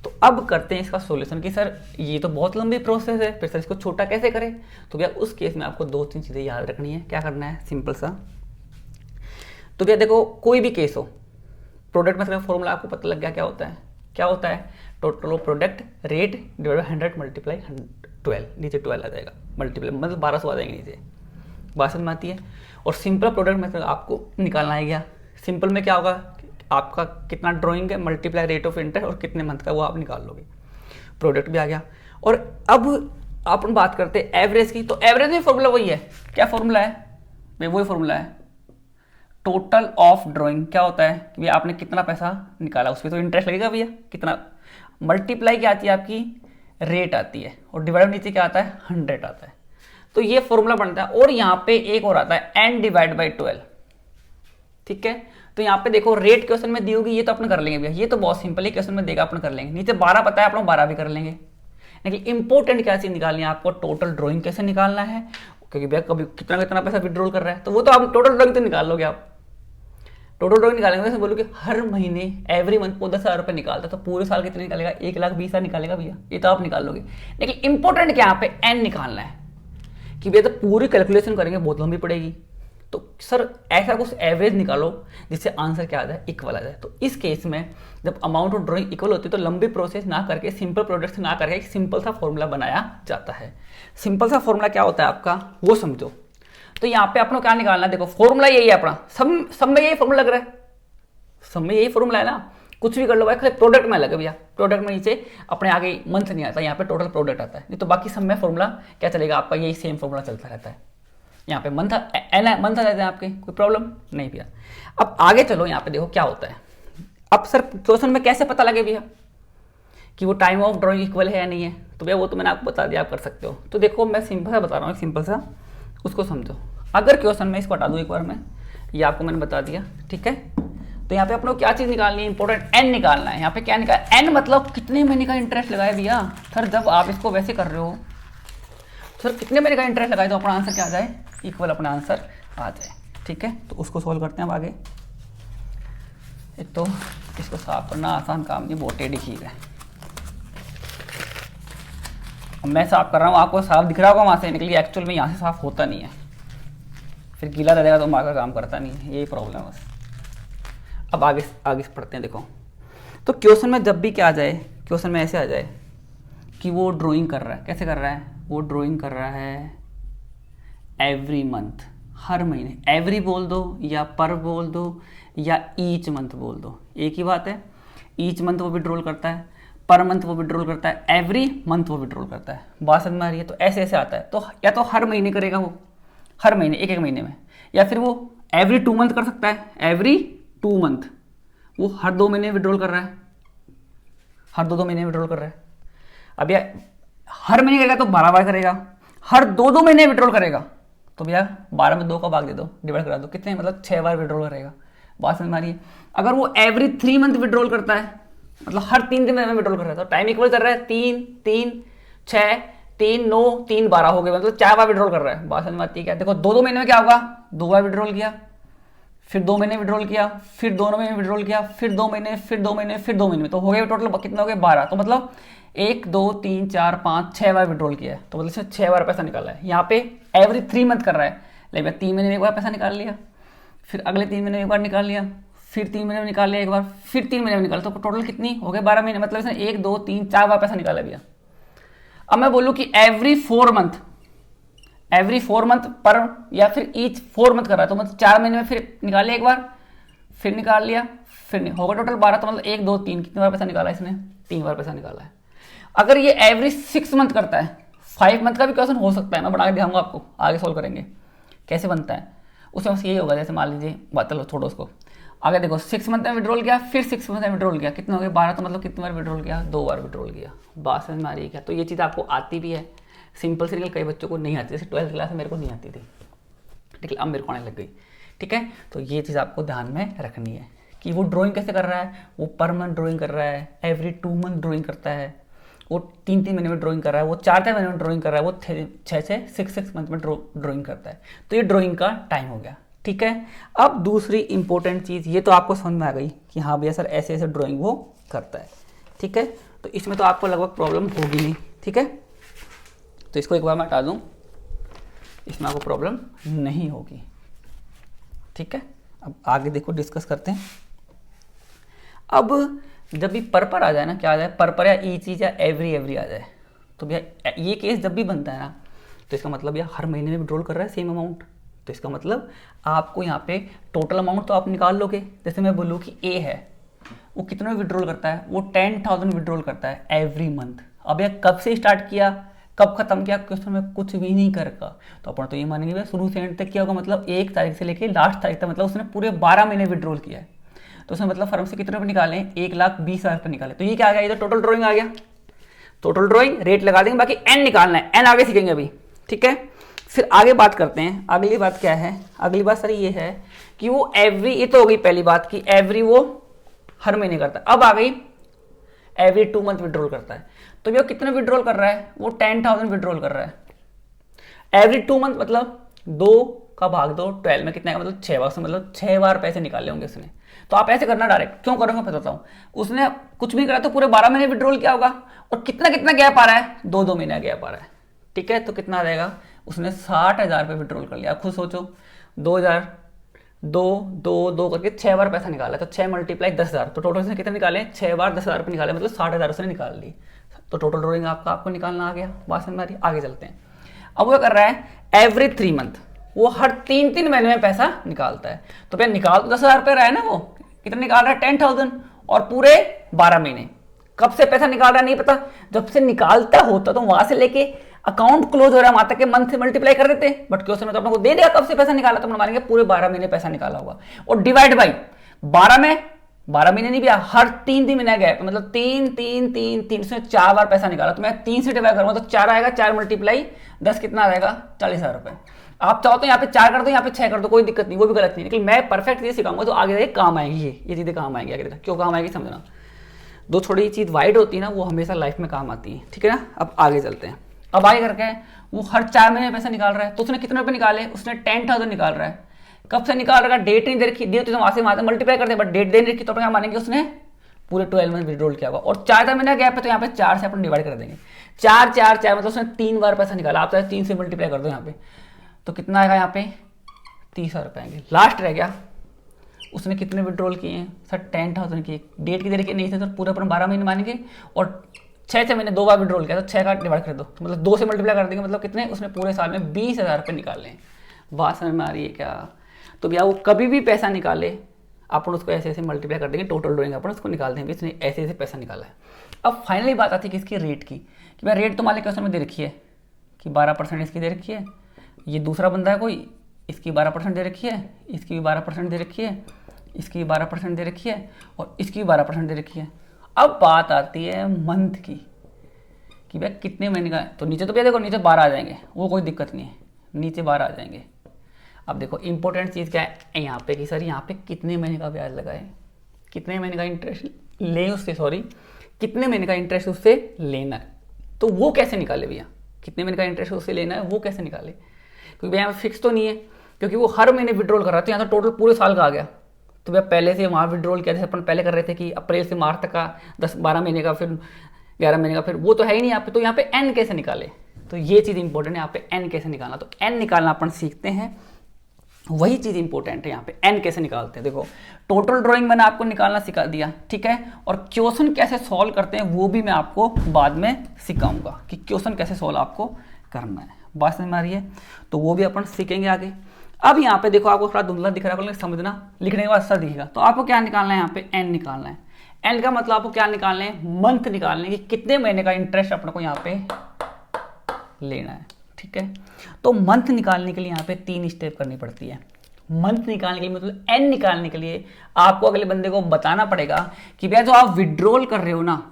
तो अब करते हैं इसका सॉल्यूशन कि सर ये तो बहुत लंबी प्रोसेस है, फिर सर इसको छोटा कैसे करें। तो भैया उस केस में आपको 2-3 चीज़ें याद रखनी है। क्या करना है, सिंपल सा। तो भैया देखो कोई भी केस हो, प्रोडक्ट में फॉर्मूला आपको पता लग गया क्या होता है, क्या होता है, total of product rate divide by 100 multiply 12, नीचे 12 आ जाएगा, मल्टीप्लाई मतलब 1200 आ जाएंगे नीचे, बात समझ में आती है। और सिंपल प्रोडक्ट मेथड आपको निकालना है गया। सिंपल में क्या होगा, आपका कितना ड्राइंग है मल्टीप्लाई रेट ऑफ इंटरेस्ट और कितने मंथ का, वो आप निकाल लोगे, प्रोडक्ट भी आ गया। और अब अपन बात करते हैं एवरेज की। तो एवरेज में फॉर्मूला वही है, क्या फॉर्मूला है भाई, वही फॉर्मूला है, टोटल ऑफ ड्राइंग। क्या होता है कि भैया आपने कितना पैसा निकाला, उस पर तो इंटरेस्ट लगेगा भैया कितना, मल्टीप्लाई क्या आती है आपकी, रेट आती है, और डिवाइड नीचे क्या आता है, 100 आता है। तो ये फॉर्मूला बनता है। और यहाँ पे एक और आता है n डिवाइड बाई 12, ठीक है। तो यहाँ पे देखो रेट क्वेश्चन में दी होगी, ये तो अपन कर लेंगे भैया, ये तो बहुत सिंपल है, क्वेश्चन में देगा अपन कर लेंगे। नीचे 12 पता है, अपन 12 भी कर लेंगे। लेकिन इंपॉर्टेंट क्या चीज निकालनी है आपको, टोटल ड्राइंग कैसे निकालना है, क्योंकि भैया कभी कितना कितना पैसा विड्रॉल कर रहा है, तो वो तो आप टोटल ड्राइंग तो निकाल लोगे। आप टोटल ड्राइंग निकालेंगे, वैसे बोलो कि हर महीने एवरी मंथ को 10,000 रुपये निकालता, तो पूरे साल कितने निकालेगा, 1,20,000 निकालेगा भैया, ये तो आप निकाल लोगे। लेकिन इंपॉर्टेंट क्या यहाँ पे n निकालना है कि भैया तो पूरी कैलकुलेशन करेंगे बहुत लंबी पड़ेगी। तो सर ऐसा कुछ एवरेज निकालो जिससे आंसर क्या आ जाए, इक्वल आ जाए। तो इस केस में जब अमाउंट ऑफ ड्राइंग इक्वल होती है तो लंबी प्रोसेस ना करके, सिंपल प्रोडक्ट ना करके एक सिंपल सा फॉर्मूला बनाया जाता है। सिंपल सा फॉर्मूला क्या होता है आपका, वो समझो। तो यहाँ पे अपना क्या निकालना है, देखो फॉर्मूला यही है अपना, सब में यही फॉर्मूला लग रहा है, सब में यही फॉर्मूला है ना, कुछ भी कर लो भाई, खाली प्रोडक्ट में अलग है भैया। प्रोडक्ट में नीचे अपने आगे मंथ नहीं आता, यहाँ पे टोटल प्रोडक्ट आता है। नहीं तो बाकी सब में फॉर्मूला क्या चलेगा आपका, यही सेम फॉर्मूला चलता रहता है। यहाँ पे मंथ मंथ आ जाते हैं आपके, कोई प्रॉब्लम नहीं भैया। अब आगे चलो, यहाँ पे देखो क्या होता है। अब सर क्वेश्चन में कैसे पता लगे भैया कि वो टाइम ऑफ ड्राइंग इक्वल है या नहीं है, तो भैया वो तो मैंने आपको बता दिया, आप कर सकते हो। तो देखो मैं सिंपल सा बता रहा हूँ, सिंपल सा, उसको समझो। अगर क्वेश्चन में इसको हटा दूँ एक बार मैं, ये आपको मैंने बता दिया, ठीक है। तो यहाँ पे अपने को क्या चीज़ निकालनी है, इंपॉर्टेंट n निकालना है। यहाँ पे क्या निकाल, n मतलब कितने महीने का इंटरेस्ट लगाए भैया। सर जब आप इसको वैसे कर रहे हो, सर कितने महीने का इंटरेस्ट लगाए तो अपना आंसर क्या आ जाए, इक्वल अपना आंसर आ जाए, ठीक है। तो उसको सॉल्व करते हैं अब आगे। एक तो इसको साफ करना आसान काम नहीं, बहुत टेढ़ी चीज़ है। मैं साफ कर रहा हूँ, आपको साफ दिख रहा होगा वहाँ से निकली, एक्चुअल में यहाँ से साफ होता नहीं है, फिर गीला रहेगा तो मार्कर काम करता नहीं है, यही प्रॉब्लम है बस। अब आगे पढ़ते हैं। देखो तो क्वेश्चन में जब भी क्या आ जाए, क्वेश्चन में ऐसे आ जाए कि वो ड्राइंग कर रहा है, कैसे कर रहा है, वो ड्राइंग कर रहा है एवरी मंथ, हर महीने, एवरी बोल दो या पर बोल दो या ईच मंथ बोल दो, एक ही बात है। ईच मंथ वो विड्रॉल करता है, पर मंथ वो विड्रॉल करता है, एवरी मंथ वो विड्रॉल करता है। बात समझ में आ रही है। तो ऐसे ऐसे आता है, तो या तो हर महीने करेगा वो, हर महीने एक महीने में, या फिर वो एवरी 2 मंथ कर सकता है, एवरी 2 मंथ, वो हर 2 महीने विड्रॉल कर रहा है, हर 2 महीने विड्रॉल कर रहा है। अब या हर महीने करेगा तो 12 बार करेगा, हर 2 महीने विड्रॉल करेगा तो भैया 12 में 2 का भाग दे दो, डिवाइड करा दो, कितने मतलब 6 बार विड्रॉल करेगा। बात समझ में आ रही है। अगर वो एवरी 3 मंथ विड्रॉल करता है, मतलब हर 3 दिन में विड्रॉल कर रहा है, तो टाइम इक्वल कर रहा है 3 3 6 3 9 3 12 हो गए, मतलब 4 बार विड्रॉल कर रहा है। बात समझ में आती है क्या? देखो 2 महीने में क्या होगा, 2 बार विड्रॉल किया, फिर 2 महीने विड्रॉल किया, फिर 2 महीने विड्रॉल किया, फिर 2 महीने, फिर 2 महीने, फिर 2 महीने में, तो हो गए टोटल कितने हो गए 12। तो मतलब 1 2 3 4 5 6 बार विड्रॉल किया है, तो मतलब इसने 6 बार पैसा निकाला है। यहाँ पे एवरी 3 मंथ कर रहा है, लेकिन 3 महीने में एक बार पैसा निकाल लिया, फिर अगले 3 महीने में एक बार निकाल लिया, फिर 3 महीने में निकाल लिया एक बार, फिर 3 महीने में निकाला, तो टोटल कितनी हो गए 12 महीने, मतलब इसने 1 2 3 4 बार पैसा निकाला भैया। अब मैं बोलूँ कि एवरी 4 मंथ पर, या फिर ईच 4 मंथ कर रहा है, तो मतलब 4 महीने में फिर निकाल लिया एक बार, फिर निकाल लिया, फिर होगा टोटल 12, तो मतलब 1 2 3 कितनी बार पैसा निकाला इसने, 3 बार पैसा निकाला है। अगर ये एवरी 6 मंथ करता है, 5 मंथ का भी क्वेश्चन हो सकता है, मैं बना के दिखाऊंगा आपको, आगे सोल्व करेंगे कैसे बनता है। उसमें बस यही होगा, जैसे मान लीजिए बात लो छोड़ो उसको, आगे देखो 6 मंथ में विड्रॉल किया, फिर 6 मंथ में विड्रॉल किया, कितने हो गए 12, तो मतलब कितनी बार विड्रॉल किया, 2 बार विड्रॉल किया। बात समझ में आ रही है क्या? तो ये चीज़ आपको आती भी है, सिंपल सी, कई बच्चों को नहीं आती, जैसे 12th क्लास में मेरे को नहीं आती थी, ठीक है, अब मेरे को आने लग गई, ठीक है। तो ये चीज़ आपको ध्यान में रखनी है कि वो ड्राइंग कैसे कर रहा है, वो पर मंथ ड्राइंग कर रहा है, एवरी 2 मंथ ड्राइंग करता है, वो 3 महीने में ड्राइंग कर रहा है, वो 4 महीने में ड्राइंग कर रहा है, वो 6 मंथ में ड्राइंग करता है। तो ये ड्राइंग का टाइम हो गया, ठीक है। अब दूसरी इंपॉर्टेंट चीज़, ये तो आपको समझ में आ गई कि हाँ भैया सर ऐसे ऐसे ड्राइंग वो करता है, ठीक है। तो इसमें तो आपको लगभग प्रॉब्लम होगी नहीं, ठीक है। तो इसको एक बार मैं हटा दूँ, इसमें आपको प्रॉब्लम नहीं होगी, ठीक है। अब आगे देखो डिस्कस करते हैं। अब जब भी पर आ जाए ना, क्या आ जाए, पर या ई चीज या एवरी आ जाए, तो भैया ये केस जब भी बनता है ना, तो इसका मतलब भैया हर महीने में विड्रॉल कर रहा है सेम अमाउंट, तो इसका मतलब आपको यहाँ पे टोटल अमाउंट तो आप निकाल लोगे। जैसे मैं बोलूँ कि ए है, वो कितने में विड्रॉल करता है, वो 10,000 विड्रॉल करता है एवरी मंथ। अब यह कब से स्टार्ट किया, कब खत्म किया, क्वेश्चन में कुछ भी नहीं करेगा, तो अपन तो ये मानेंगे भैया शुरू से एंड तक किया होगा, मतलब 1 तारीख से लेके लास्ट तारीख तक, मतलब उसने पूरे 12 महीने विड्रॉल किया है। तो उसने मतलब फर्म से कितने रुपये निकाले, 1,20,000 रुपये निकाले। तो ये क्या आ गया, ये तो टोटल ड्राइंग आ गया, टोटल ड्राइंग रेट लगा देंगे, बाकी एन निकालना है, एन आगे सीखेंगे अभी, ठीक है। फिर आगे बात करते हैं, अगली बात क्या है, अगली बात सर ये है कि वो एवरी, ये तो हो गई पहली बात कि एवरी वो हर महीने करता है। अब आ गई एवरी 2 मंथ विड्रॉल करता है, तो भैया कितने विड्रॉल कर रहा है, वो 10,000 विड्रॉल कर रहा है एवरी 2 मंथ, मतलब 2 का भाग दो 12 में कितना है, मतलब 6 बार से, मतलब 6 बार पैसे निकाले होंगे उसने। तो आप ऐसे करना डायरेक्ट, क्यों करोगे मैं बताता हूँ। उसने कुछ भी करा तो पूरे 12 महीने विड्रॉल किया होगा, और कितना कितना गैप आ रहा है, 2 महीना गैप आ रहा है, ठीक है। तो कितना आ जाएगा, उसने 60,000 रुपये विड्रॉल कर लिया। खुद सोचो, 2,000 2 करके 6 बार पैसा निकाला, तो 6 × 10,000, तो टोटल उसने कितने निकाले, 6 बार 10,000 रुपये निकाले, मतलब 60,000 उसने निकाल ली। तो टोटल ड्राइंग आपको निकालना आ गया। बात समझ में आ रही, आगे चलते हैं। अब वो कर रहा है एवरी 3 मंथ, वो हर 3 महीने में पैसा निकालता है। तो भैया निकाल तो 10,000 रुपये रहा है ना, वो कितना निकाल रहा है, 10,000, और पूरे 12 महीने। कब से पैसा निकाल रहा है नहीं पता, जब से निकालता होता तो वहां से लेके अकाउंट क्लोज हो रहा है वहां तक के मंथ से मल्टीप्लाई कर देते, बट क्वेश्चन में तो अपने को दे दिया कब से पैसा निकाला, तो हम मानेंगे पूरे 12 महीने पैसा निकाला होगा, और डिवाइड बाई 12 में, 12 महीने नहीं भैया, हर 3 महीने गए, मतलब 3 से 4 बार पैसा निकाला, तो मैं 3 से डिवाइड करूंगा तो 4 आएगा, 4 × 10 कितना आ जाएगा, 40,000 रुपए। आप चाहो तो यहाँ पे 4 कर दो, यहाँ पे 6 कर दो, कोई दिक्कत नहीं, वो भी गलत नहीं, लेकिन मैं परफेक्ट ये सिखाऊंगा तो आगे काम आएगी, ये चीजें काम आएगी आगे, क्यों काम आएगी समझना। दो थोड़ी चीज वाइड होती है ना, वो हमेशा लाइफ में काम आती है, ठीक है ना। अब आगे चलते हैं। अब आगे करके वो हर 4 महीने पैसा निकाल रहा है, तो उसने कितने रुपए निकाले, उसने 10,000 निकाल रहा है। कब से निकाल रहा है, डेट नहीं दे रखी, दी तो वहां से मल्टीप्लाई कर दे, बट डेट दे नहीं रखी, तो क्या मानेंगे उसने पूरे 12 मंथ विड्रॉल किया होगा, और 4 महीने गैप है, तो यहाँ पे 4 से अपन डिवाइड कर देंगे, 4 मतलब उसने 3 बार पैसा निकाला। आप चाहे 3 से मल्टीप्लाई कर दो यहाँ पे, तो कितना आएगा यहाँ पे 30,000 रुपए आएंगे। लास्ट रह गया उसने कितने विड्रॉल किए हैं सर, 10,000 किए, डेट की तरीके नहीं थे सर, पूरे अपन 12 महीने मानेंगे, और 6 महीने 2 बार विड्रॉल किया, तो 6 का डिवाइड कर दो, तो मतलब 2 से मल्टीप्लाई कर देंगे, मतलब कितने उसने पूरे साल में 20,000 रुपये निकाले हैं। बात समझ में आ रही है क्या। तो भैया वो कभी भी पैसा निकाले, अपन उसको ऐसे ऐसे मल्टीप्लाई कर देंगे, टोटल ड्राइंग अपन उसको निकाल देंगे, इसने ऐसे ऐसे पैसा निकाला है। अब फाइनली बात आती है कि इसकी रेट की, कि भाई रेट तो मान ली क्वेश्चन में दे रखी है कि 12% इसकी दे रखी है, ये दूसरा बंदा है कोई, इसकी 12% दे रखी है, इसकी भी 12% दे रखी है, इसकी 12% दे रखी है, और इसकी भी 12% दे रखी है। अब बात आती है मंथ की, कि भाई कितने महीने का है, तो नीचे तो भैया देखो नीचे 12 आ जाएंगे, वो कोई दिक्कत नहीं है, नीचे बाहर आ जाएंगे। अब देखो इंपॉर्टेंट चीज़ क्या है यहाँ पे कि सर यहाँ पे कितने महीने का ब्याज लगा है, कितने महीने का इंटरेस्ट लें उससे, सॉरी कितने महीने का इंटरेस्ट उससे लेना है, तो वो कैसे निकाले भैया, कितने महीने का इंटरेस्ट उससे लेना है वो कैसे निकाले, क्योंकि भैया यहाँ पे फिक्स तो नहीं है, क्योंकि वो हर महीने विड्रॉल कर रहा था, यहाँ तो टोटल पूरे साल का आ गया। तो भैया पहले से वहाँ विड्रॉल किया, जैसे अपन पहले कर रहे थे कि अप्रैल से मार्च तक का 10-12 महीने का, फिर 11 महीने का, फिर वो तो है ही नहीं यहाँ पे, तो यहाँ पे एन कैसे निकाले, तो ये चीज़ इंपॉर्टेंट है यहाँ पे एन कैसे निकालना। तो एन निकालना अपन सीखते हैं, वही चीज़ इंपॉर्टेंट है यहाँ पे एन कैसे निकालते हैं। देखो टोटल ड्राइंग मैंने आपको निकालना सिखा दिया, ठीक है, और क्वेश्चन कैसे सॉल्व करते हैं वो भी मैं आपको बाद में सिखाऊंगा कि क्वेश्चन कैसे सॉल्व आपको करना है, बात समझ में आ रही है, तो वो भी अपन सीखेंगे आगे। अब यहाँ पे देखो आपको थोड़ा धुंधला दिख रहा है, समझना, लिखने के बाद अच्छा दिखेगा। तो आपको क्या निकालना है यहाँ पे एन निकालना है। एन का मतलब आपको क्या निकालना है, मंथ निकालने की, कितने महीने का इंटरेस्ट अपने को यहाँ पे लेना है, ठीक है। तो मंथ निकालने के लिए यहाँ पे 3 स्टेप करनी पड़ती है। मंथ निकालने के लिए मतलब एन निकालने के लिए आपको अगले बंदे को बताना पड़ेगा कि भैया जो आप विड्रॉल कर रहे हो ना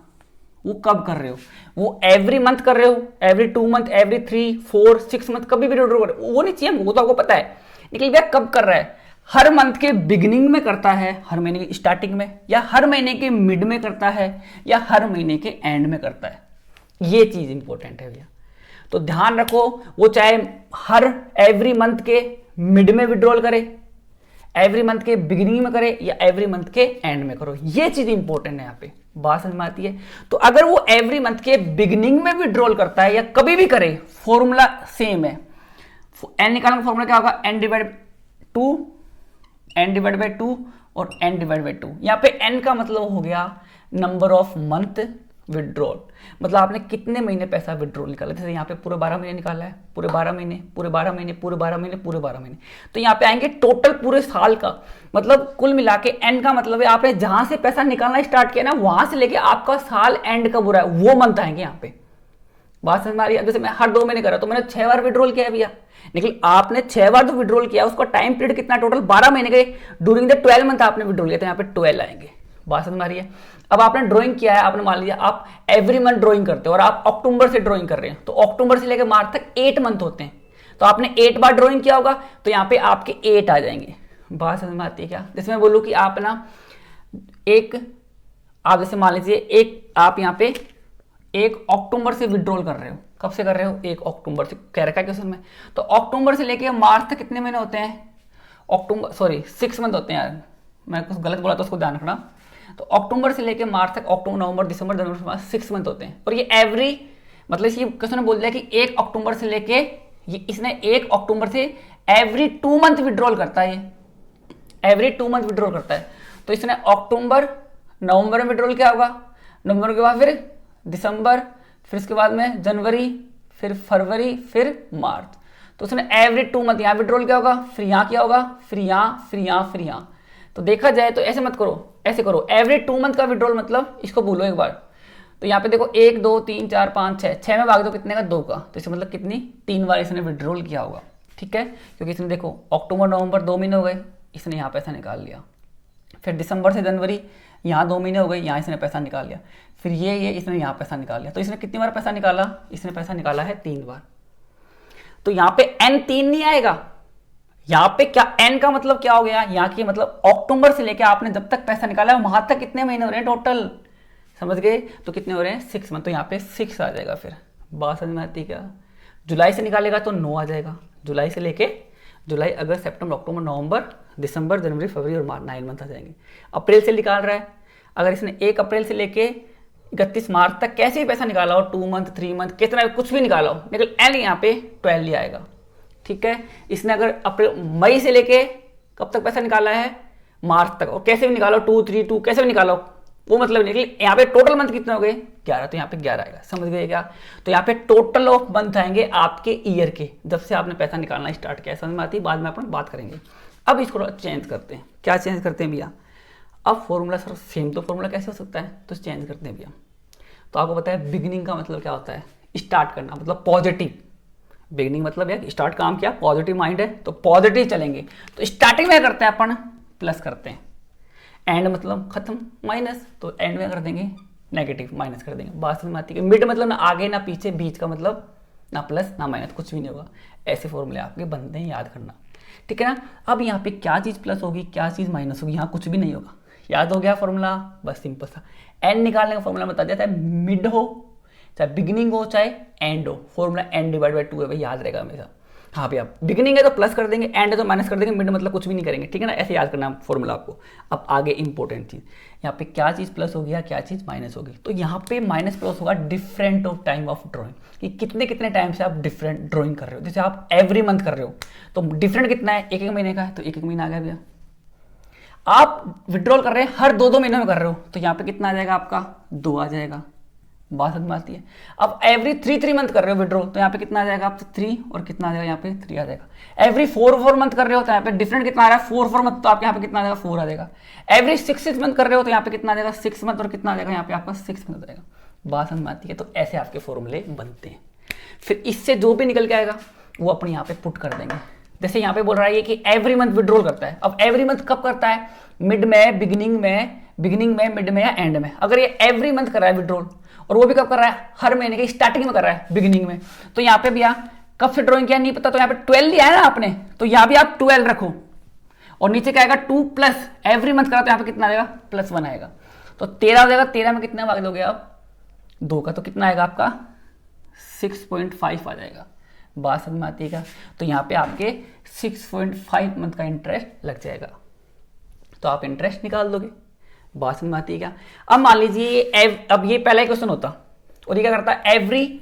वो कब कर रहे हो, वो एवरी मंथ कर रहे हो, एवरी 2 मंथ, एवरी 3, 4, 6 मंथ, कभी भी विड्रॉल कर रहे हो, वो नहीं चाहिए, वो तो आपको पता है, लेकिन भैया कब कर रहा है, हर मंथ के बिगिनिंग में करता है, हर महीने की स्टार्टिंग में, या हर महीने के मिड में करता है, या हर महीने के एंड में करता है, ये चीज इंपॉर्टेंट है भैया। तो ध्यान रखो, वो चाहे हर एवरी मंथ के मिड में विड्रॉल करे, एवरी मंथ के बिगिनिंग में करे, या एवरी मंथ के एंड में करो, ये चीज इंपॉर्टेंट है यहाँ पे, बात समझ में आती है। तो अगर वो एवरी मंथ के बिगिनिंग में विड्रॉल करता है या कभी भी करे, फॉर्मूला सेम है, एन निकालने का फॉर्मूला क्या होगा, एन डिवाइड बाय 2 और एन डिवाइड बाय 2। यहाँ पे एन का मतलब हो गया नंबर ऑफ मंथ विड्रॉल, मतलब आपने कितने महीने पैसा विड्रॉल निकाला। जैसे यहाँ पे पूरे 12 महीने निकाला है, पूरे 12 महीने, पूरे 12 महीने, पूरे 12 महीने, पूरे 12 महीने, तो यहाँ पे आएंगे टोटल पूरे साल का, मतलब कुल मिला के एन का मतलब है आपने जहां से पैसा निकालना स्टार्ट किया ना, वहां से लेके आपका साल एंड कब हो रहा है वो मंथ आएंगे यहाँ पे, बात समझ में आ रही है। जैसे मैं हर 2 महीने कर रहा, तो मैंने 6 बार विड्रॉल किया भैया, लेकिन आपने 6 बार जो विड्रॉल किया उसका टाइम पीरियड कितना, टोटल 12 महीने के, ड्यूरिंग द 12 मंथ आपने विड्रॉल किया, तो यहाँ पे 12 आएंगे, बात समझ में आ रही है। अब आपने ड्राइंग किया है, आपने मान लिया आप एवरी मंथ ड्राइंग करते हो और आप अक्टूबर से ड्राइंग कर रहे हैं, तो अक्टूबर से लेकर मार्च तक 8 मंथ होते हैं, तो आपने 8 बार ड्राइंग किया होगा, तो यहाँ पे आपके 8 आ जाएंगे, बात समझ में आती है क्या। जैसे मैं बोलूँ कि आप ना आप जैसे मान लीजिए आप यहाँ पे 1 अक्टूबर से विड्रॉल कर रहे हो, कब से कर रहे हो, 1 अक्टूबर से कह रखा है क्वेश्चन में, तो अक्टूबर से लेके मार्च तक कितने महीने होते हैं, 6 मंथ होते हैं यार, मैं कुछ गलत बोला तो उसको ध्यान रखना। तो अक्टूबर से लेके मार्च तक, अक्टूबर, नवंबर, दिसंबर, जनवरी, 6 मंथ होते हैं, और ये एवरी मतलब ये क्वेश्चन ने बोल दिया कि 1 अक्टूबर से लेके इसने 1 अक्टूबर से एवरी 2 मंथ विड्रॉल करता है, एवरी 2 मंथ विड्रॉल करता है, तो इसने अक्टूबर नवंबर में विड्रॉल किया होगा, नवंबर के बाद फिर दिसंबर, फिर इसके बाद में जनवरी, फिर फरवरी, फिर मार्च, तो उसने एवरी 2 मंथ यहाँ विड्रॉल किया होगा, फिर यहाँ किया होगा, फिर यहाँ, फिर यहाँ, फिर यहाँ। तो देखा जाए तो ऐसे मत करो, ऐसे करो, एवरी 2 मंथ का विड्रॉल मतलब इसको बोलो एक बार, तो यहाँ पे देखो 1 2 3 4 5 6 में भाग दो कितने का, 2 का, तो इसका मतलब कितनी 3 बार इसने विड्रॉल किया होगा, ठीक है, क्योंकि इसने देखो अक्टूबर नवंबर 2 महीने हो गए, इसने यहाँ पैसा निकाल लिया, फिर दिसंबर से जनवरी यहाँ 2 महीने हो गए, यहाँ इसने पैसा निकाल लिया, फिर ये इसने यहाँ पैसा निकाल लिया, तो इसने कितनी बार पैसा निकाला, इसने पैसा निकाला है 3 बार। तो यहाँ पे n 3 नहीं आएगा, यहाँ पे क्या n का मतलब क्या हो गया, यहाँ की मतलब अक्टूबर से लेके आपने जब तक पैसा निकाला है वहां तक कितने महीने हो रहे हैं टोटल, समझ गए, तो कितने हो रहे हैं 6 मंथ, तो यहाँ पे 6 आ जाएगा। फिर बात समझ में आती है क्या, जुलाई से निकालेगा तो 9 आ जाएगा, जुलाई से लेके जुलाई, अगस्त, सितंबर, अक्टूबर, नवंबर, दिसंबर, जनवरी, फरवरी और मार्च, 9 मंथ आ जाएंगे। अप्रैल से निकाल रहा है, अगर इसने 1 अप्रैल से लेके 31 मार्च तक कैसे भी पैसा निकाला हो, 2 मंथ, 3 मंथ, कितना कुछ भी निकाला हो, लेकिन एन यहाँ पे 12 ही आएगा, ठीक है। इसने अगर अप्रैल मई से लेके कब तक पैसा निकाला है, मार्च तक, और कैसे भी निकालो 2 3 2 कैसे भी निकालो, वो मतलब नहीं, यहाँ पे टोटल मंथ कितने हो गए 11, तो यहाँ पे 11 आएगा, समझ गए क्या। तो यहाँ पे टोटल ऑफ मंथ आएंगे आपके ईयर के, जब से आपने पैसा निकालना स्टार्ट किया, समझ में आती है, बाद में अपन बात करेंगे। अब इसको चेंज करते हैं, क्या चेंज करते हैं भैया, अब फॉर्मूला सर सेम तो फॉर्मूला कैसे हो सकता है, तो चेंज करते हैं भैया। तो आपको पता है बिगिनिंग का मतलब क्या होता है, स्टार्ट करना, मतलब पॉजिटिव, बिगिनिंग मतलब है स्टार्ट, काम किया, पॉजिटिव माइंड है तो पॉजिटिव चलेंगे, तो स्टार्टिंग में करते हैं अपन प्लस करते हैं, एंड मतलब खत्म माइनस, तो एंड में कर देंगे नेगेटिव, माइनस कर देंगे, बात समझ में आती है। मिड मतलब ना आगे ना पीछे, बीच का मतलब ना प्लस ना माइनस, कुछ भी नहीं होगा, ऐसे फॉर्मूले आपके बनते हैं, याद करना, ठीक है ना। अब यहाँ पे क्या चीज़ प्लस होगी, क्या चीज़ माइनस होगी, यहाँ कुछ भी नहीं होगा। याद हो गया फॉर्मूला, बस सिंपल सा। एन निकालने का फॉर्मूला बता दिया, चाहे मिड हो, चाहे बिगिनिंग हो, चाहे एंड हो, फॉर्मूला एन डिवाइड बाई 2 है भाई, याद रहेगा हमेशा। हाँ भैया, बिगिनिंग है तो प्लस कर देंगे, एंड है तो माइनस कर देंगे, मिड मतलब कुछ भी नहीं करेंगे, ठीक है ना। ऐसे याद करना फॉर्मूला आपको। अब आगे इंपॉर्टेंट चीज़, यहाँ पे क्या चीज़ प्लस होगी या क्या चीज़ माइनस होगी। तो यहाँ पे माइनस प्लस होगा different of time of drawing, कि कितने कितने टाइम से आप डिफरेंट ड्रॉइंग कर रहे हो। जैसे आप एवरी मंथ कर रहे हो तो डिफरेंट कितना है, एक एक महीने का है, तो एक एक महीना आ गया भैया। आप विड्रॉल कर रहे हैं हर 2-2 महीने में कर रहे हो, तो यहाँ पे कितना आ जाएगा आपका, 2 आ जाएगा। बात समझ में आती है। अब एवरी 3 मंथ कर रहे हो विड्रॉल, तो यहाँ पे कितना आ जाएगा आपसे 3, और कितना आ जाएगा यहाँ पे 3 आ जाएगा। एवरी 4 मंथ कर रहे हो तो यहाँ पे डिफरेंट कितना आ रहा है, 4 मंथ, तो आपके यहाँ पे कितना आ जाएगा, 4 आ जाएगा। एवरी 6 मंथ कर रहे हो तो यहाँ पे कितना आ जाएगा, 6 मंथ, और कितना आ जाएगा यहाँ पे आपका 6 मंथ आ जाएगा। बात समझ में आती है। तो ऐसे आपके फॉर्मूले बनते हैं। फिर इससे जो भी निकल के आएगा वो अपने यहाँ पे पुट कर देंगे। जैसे यहाँ पे बोल रहा है कि एवरी मंथ विड्रॉल करता है। अब एवरी मंथ कब करता है, मिड में, बिगिनिंग में, मिड में या एंड में। अगर ये एवरी मंथ कर रहा है विड्रॉल, और वो भी कब कर रहा है, हर महीने के स्टार्टिंग में कर रहा है, बिगिनिंग में, तो यहाँ पे भैया कब से ड्रॉइंग किया नहीं पता, तो यहाँ पे 12 लिया है ना आपने, तो यहाँ भी आप 12 रखो, और नीचे क्या आएगा 2 प्लस एवरी मंथ करा, तो यहाँ पे कितना आएगा, +1 आएगा। तो 13 हो जाएगा। 13 में कितना भाग दोगे आप, 2 का, तो कितना आएगा आपका 6.5 आ जाएगा। बात समझ में आती है क्या। तो यहाँ पे आपके 6.5 मंथ का इंटरेस्ट लग जाएगा, तो आप इंटरेस्ट निकाल दोगे। बात समझ में आती है क्या। अब मान लीजिए अब ये पहला क्वेश्चन होता, और ये क्या करता है, एवरी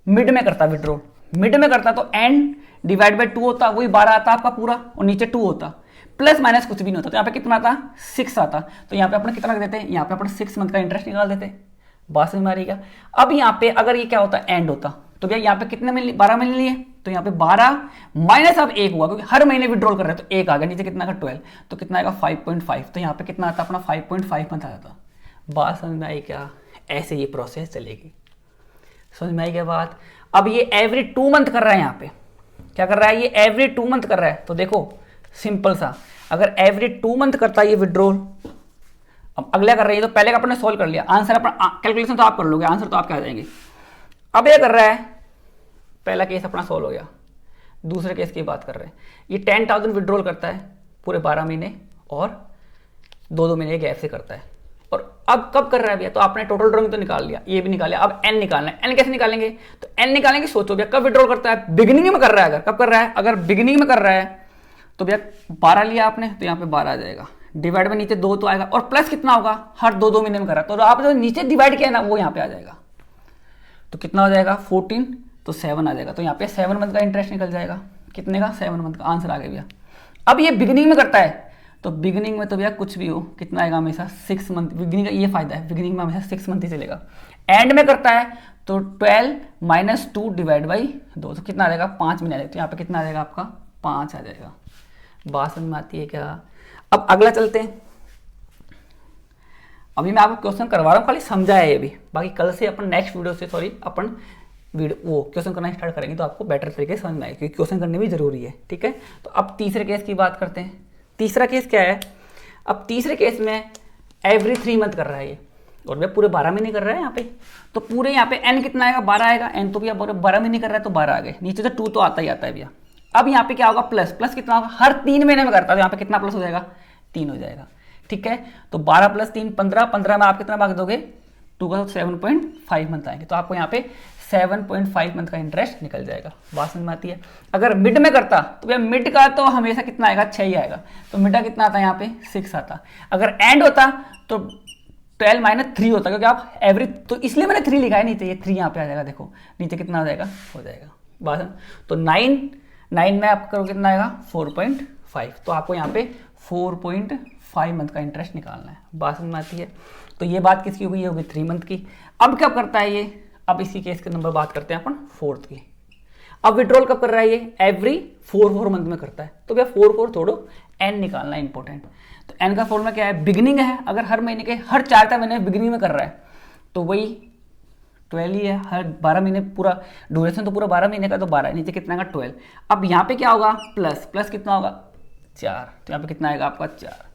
मिड में करता विड्रॉल, मिड में करता तो एन डिवाइड बाई 2 होता, वही 12 आता आपका पूरा, और नीचे 2 होता, प्लस माइनस कुछ भी नहीं होता, तो यहाँ पे कितना आता, 6 आता। तो यहाँ पे अपने कितना रख देते हैं, यहाँ पे अपने 6 मंथ का इंटरेस्ट निकाल देते हैं। बात समझ में आ रही है। अब यहाँ पे अगर ये क्या होता, एंड होता, तो भैया यहाँ पे कितने महीने, 12 महीने लिए, तो यहाँ पे 12 माइनस अब 1 हुआ, क्योंकि हर महीने विड्रॉल कर रहे हैं, तो 1 आ गया, नीचे कितना का 12, तो कितना आएगा 5.5, तो यहाँ पे कितना आता अपना 5.5 मंथ आ जाता। बात समझ में आई क्या। ऐसे ये प्रोसेस चलेगी। समझ में आई क्या बात। अब ये एवरी 2 मंथ कर रहा है, यहाँ पे क्या कर रहा है, ये एवरी 2 मंथ कर रहा है, तो देखो सिंपल सा, अगर एवरी 2 मंथ करता है ये विड्रॉल, अब अगला कर रही है, तो पहले का अपने सॉल्व कर लिया, आंसर अपना कैलकुलेशन तो आप कर लोगे, आंसर तो आपके आ जाएंगे। अब ये कर रहा है, पहला केस अपना सॉल्व हो गया, दूसरे केस की बात कर रहे हैं, ये 10,000 विड्रॉल करता है पूरे 12 महीने, और 2-2 महीने गैप से करता है। और अब कब कर रहा है भैया, तो आपने टोटल ड्रॉइंग तो निकाल लिया, ये भी निकाल लिया, अब एन निकालना है। एन कैसे निकालेंगे, तो एन निकालेंगे, सोचो भैया कब विड्रॉल करता है, बिगिनिंग में कर रहा है। अगर कब कर रहा है, अगर बिगिनिंग में कर रहा है, तो भैया 12 लिया आपने, तो यहाँ पे 12 आ जाएगा, डिवाइड में नीचे 2 तो आएगा, और प्लस कितना होगा, हर 2-2 महीने में कर रहा है, तो आप जो नीचे डिवाइड किया ना वो यहाँ पे आ जाएगा, तो कितना हो जाएगा 14, तो 7 आ जाएगा। तो यहाँ पे 7 मंथ का इंटरेस्ट निकल जाएगा, कितने का, 7 मंथ का। आंसर आ गया भैया। अब ये बिगिनिंग में करता है, तो बिगिनिंग में तो भैया कुछ भी हो, कितना आएगा हमेशा 6 मंथ। बिगिनिंग का ये फायदा है, बिगिनिंग में हमेशा 6 मंथ ही चलेगा। एंड में करता है तो 12 - 2 डिवाइड बाई 2, तो कितना आ जाएगा 5 महीने आ जाएगा, तो यहाँ पे कितना आ जाएगा आपका 5 आ जाएगा। बात समझ में आती है क्या। अब अगला चलते हैं। अभी मैं आपको क्वेश्चन करवा रहा हूँ, खाली समझा है ये भी, बाकी कल से अपन नेक्स्ट वीडियो से अपन वीडियो वो क्वेश्चन करना स्टार्ट करेंगे, तो आपको बेटर तरीके से समझ में आएगा, क्योंकि क्वेश्चन करने भी जरूरी है, ठीक है। तो अब तीसरे केस की बात करते हैं। तीसरा केस क्या है, अब तीसरे केस में एवरी 3 मंथ कर रहा है ये, और भैया पूरे 12 महीने कर रहा है यहाँ पे, तो पूरे यहाँ पे एन कितना आएगा, 12 आएगा। एन तो भैया 12 महीने कर रहा है, तो 12 आ गए, नीचे से 2 तो आता ही आता है भैया। अब यहाँ पे क्या होगा, प्लस, प्लस कितना होगा, हर 3 महीने में करता है, तो यहाँ पे कितना प्लस हो जाएगा, 3 हो जाएगा, ठीक है। तो 12 + 3 15, 15 में आप कितना भाग दोगे, 2 का, 7.5 मंथ आएंगे, तो आपको यहाँ पे 7.5 मंथ का इंटरेस्ट निकल जाएगा। बात समझ में आती है। अगर मिड में करता तो भैया मिड का तो हमेशा कितना आएगा, 6 ही आएगा, तो मिड का कितना आता है यहाँ पे 6 आता। अगर एंड होता तो 12 - 3 होता, क्योंकि आप एवरी, तो इसलिए मैंने 3 लिखा है, नीचे ये 3 यहाँ पे आ जाएगा, देखो नीचे कितना हो जाएगा, हो जाएगा। बात तो 9 में आप करोगे कितना आएगा 4.5, तो आपको यहाँ पे 4.5 मंथ का इंटरेस्ट निकालना है। बात समझ में आती है। तो ये बात किसकी हो गई, ये होगी 3 मंथ की। अब क्या करता है ये, अब इसी केस के नंबर बात करते हैं अपन 4th की। अब विड्रॉल कब कर रहा है ये, एवरी 4 मंथ में करता है, तो क्या 4 छोड़ो, एन निकालना है इंपॉर्टेंट। तो एन का फॉर्मूला क्या है, बिगिनिंग है, अगर हर महीने के हर 4 महीने बिगिनिंग में कर रहा है, तो वही 12 ही है, हर 12 महीने पूरा ड्यूरेशन तो पूरा 12 महीने का, तो 12 नीचे कितना का 12। अब यहाँ पे क्या होगा, प्लस, प्लस कितना होगा 4, तो यहाँ पे कितना आएगा आपका 4।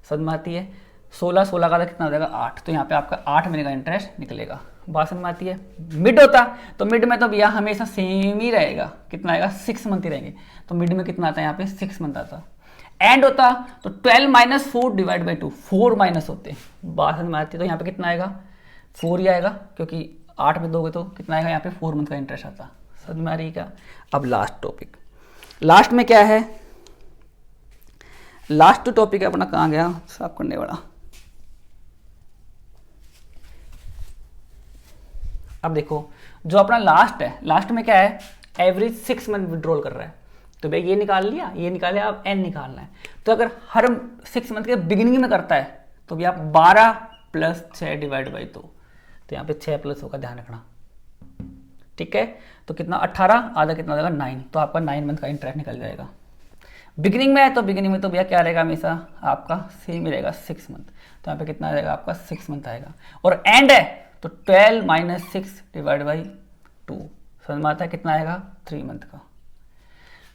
समझ में आती है। 16 का कितना हो जाएगा 8, तो यहाँ पे आपका 8 महीने का इंटरेस्ट निकलेगा। बात समझ में आती है। मिड होता तो मिड में तो भैया हमेशा सेम ही रहेगा, कितना आएगा 6 मंथ ही रहेंगे, तो मिड में कितना आता है यहाँ पे 6 मंथ आता। एंड होता तो 12 माइनस 4 डिवाइड बाई 2, 4 माइनस होते, बात समझ में आती है। तो यहाँ पे कितना आएगा 4 ही आएगा, क्योंकि 8 में दोगे तो कितना आएगा यहाँ पे 4 मंथ का इंटरेस्ट आता। समझ में आ रही है क्या। अब लास्ट टॉपिक, लास्ट में क्या है, लास्ट टॉपिक अपना कहाँ गया साफ करने वाला। अब देखो जो अपना लास्ट है, लास्ट में क्या है, एवरेज 6 मंथ विड्रॉल कर रहा है, तो भाई ये निकाल लिया, ये निकाल लिया, अब एन निकालना है। तो अगर हर 6 मंथ के बिगिनिंग में करता है तो भैया 12 प्लस 6 डिवाइड बाई 2, तो यहाँ पे 6 प्लस होगा, ध्यान रखना, ठीक है। तो कितना 18, आधा कितना हो जाएगा 9, तो आपका 9 मंथ का इंटरेस्ट निकल जाएगा। बिगिनिंग में है तो बिगिनिंग में तो भैया क्या रहेगा, हमेशा आपका सेम ही रहेगा 6 मंथ, तो यहाँ पे कितना आ जाएगा आपका 6 मंथ आएगा। और एंड है तो 12 माइनस 6 डिवाइड बाई 2, समझ में आता है कितना आएगा 3 मंथ का।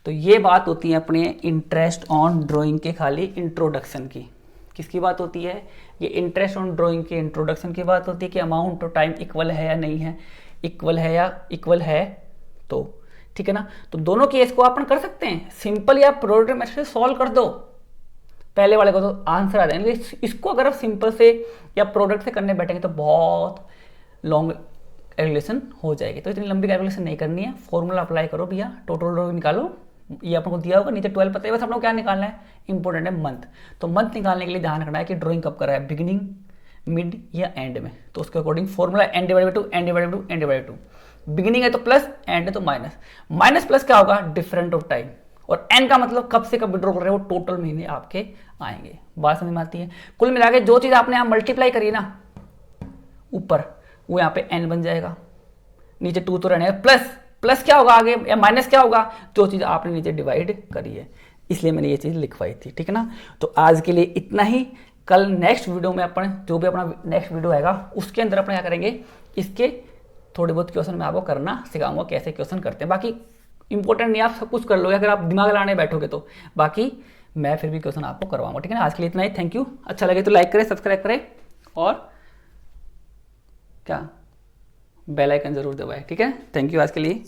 तो ये बात होती है अपने इंटरेस्ट ऑन ड्राइंग के खाली इंट्रोडक्शन की। किसकी बात होती है, ये इंटरेस्ट ऑन ड्राइंग के इंट्रोडक्शन की बात होती है कि अमाउंट और टाइम इक्वल है या नहीं है, इक्वल है या इक्वल है, तो ठीक है ना। तो दोनों केस को अपन कर सकते हैं, सिंपल या प्रोडक्ट मेथड से सॉल्व कर दो, पहले वाले को तो आंसर आ जाएंगे। इसको अगर आप सिंपल से या प्रोडक्ट से करने बैठेंगे तो बहुत लॉन्ग कैलकुलेशन हो जाएगी, तो इतनी लंबी कैलकुलेशन नहीं करनी है। फॉर्मूला अप्लाई करो भैया, टोटल रो निकालो, ये आपको दिया होगा नीचे 12 पता है, बस आपको क्या निकालना है, इंपॉर्टेंट है मंथ। तो मंथ निकालने के लिए ध्यान रखना है कि ड्राइंग कब कर रहा है, बिगिनिंग, मिड या एंड में। तो उसके according formula N divide by 2, N divide by 2, N divide by 2। Beginning है तो प्लस, एंड है तो माइनस, माइनस प्लस क्या होगा, डिफरेंट ऑफ टाइम, और एन का मतलब कब से कब विड्रॉ कर रहे हो, टोटल महीने आपके आएंगे। बात समझ में आती है। कुल मिला के जो चीज आपने यहाँ मल्टीप्लाई करी ना ऊपर, वो यहाँ पे एन बन जाएगा, नीचे 2 तो रहने, प्लस प्लस क्या होगा आगे, या माइनस क्या होगा, जो चीज आपने नीचे डिवाइड करी है, इसलिए मैंने ये चीज लिखवाई थी, ठीक है ना। तो आज के लिए इतना ही। कल नेक्स्ट वीडियो में अपन जो भी अपना नेक्स्ट वीडियो आएगा उसके अंदर अपन क्या करेंगे, इसके थोड़े बहुत क्वेश्चन मैं आपको करना सिखाऊंगा, कैसे क्वेश्चन करते हैं। बाकी इंपॉर्टेंट नहीं, आप सब कुछ कर लोगे अगर आप दिमाग लाने बैठोगे तो, बाकी मैं फिर भी क्वेश्चन आपको करवाऊंगा, ठीक है ना। आज के लिए इतना ही, थैंक यू। अच्छा लगे तो लाइक करें, सब्सक्राइब करें, और क्या बेल आइकन जरूर दबाएं, ठीक है। थैंक यू आज के लिए।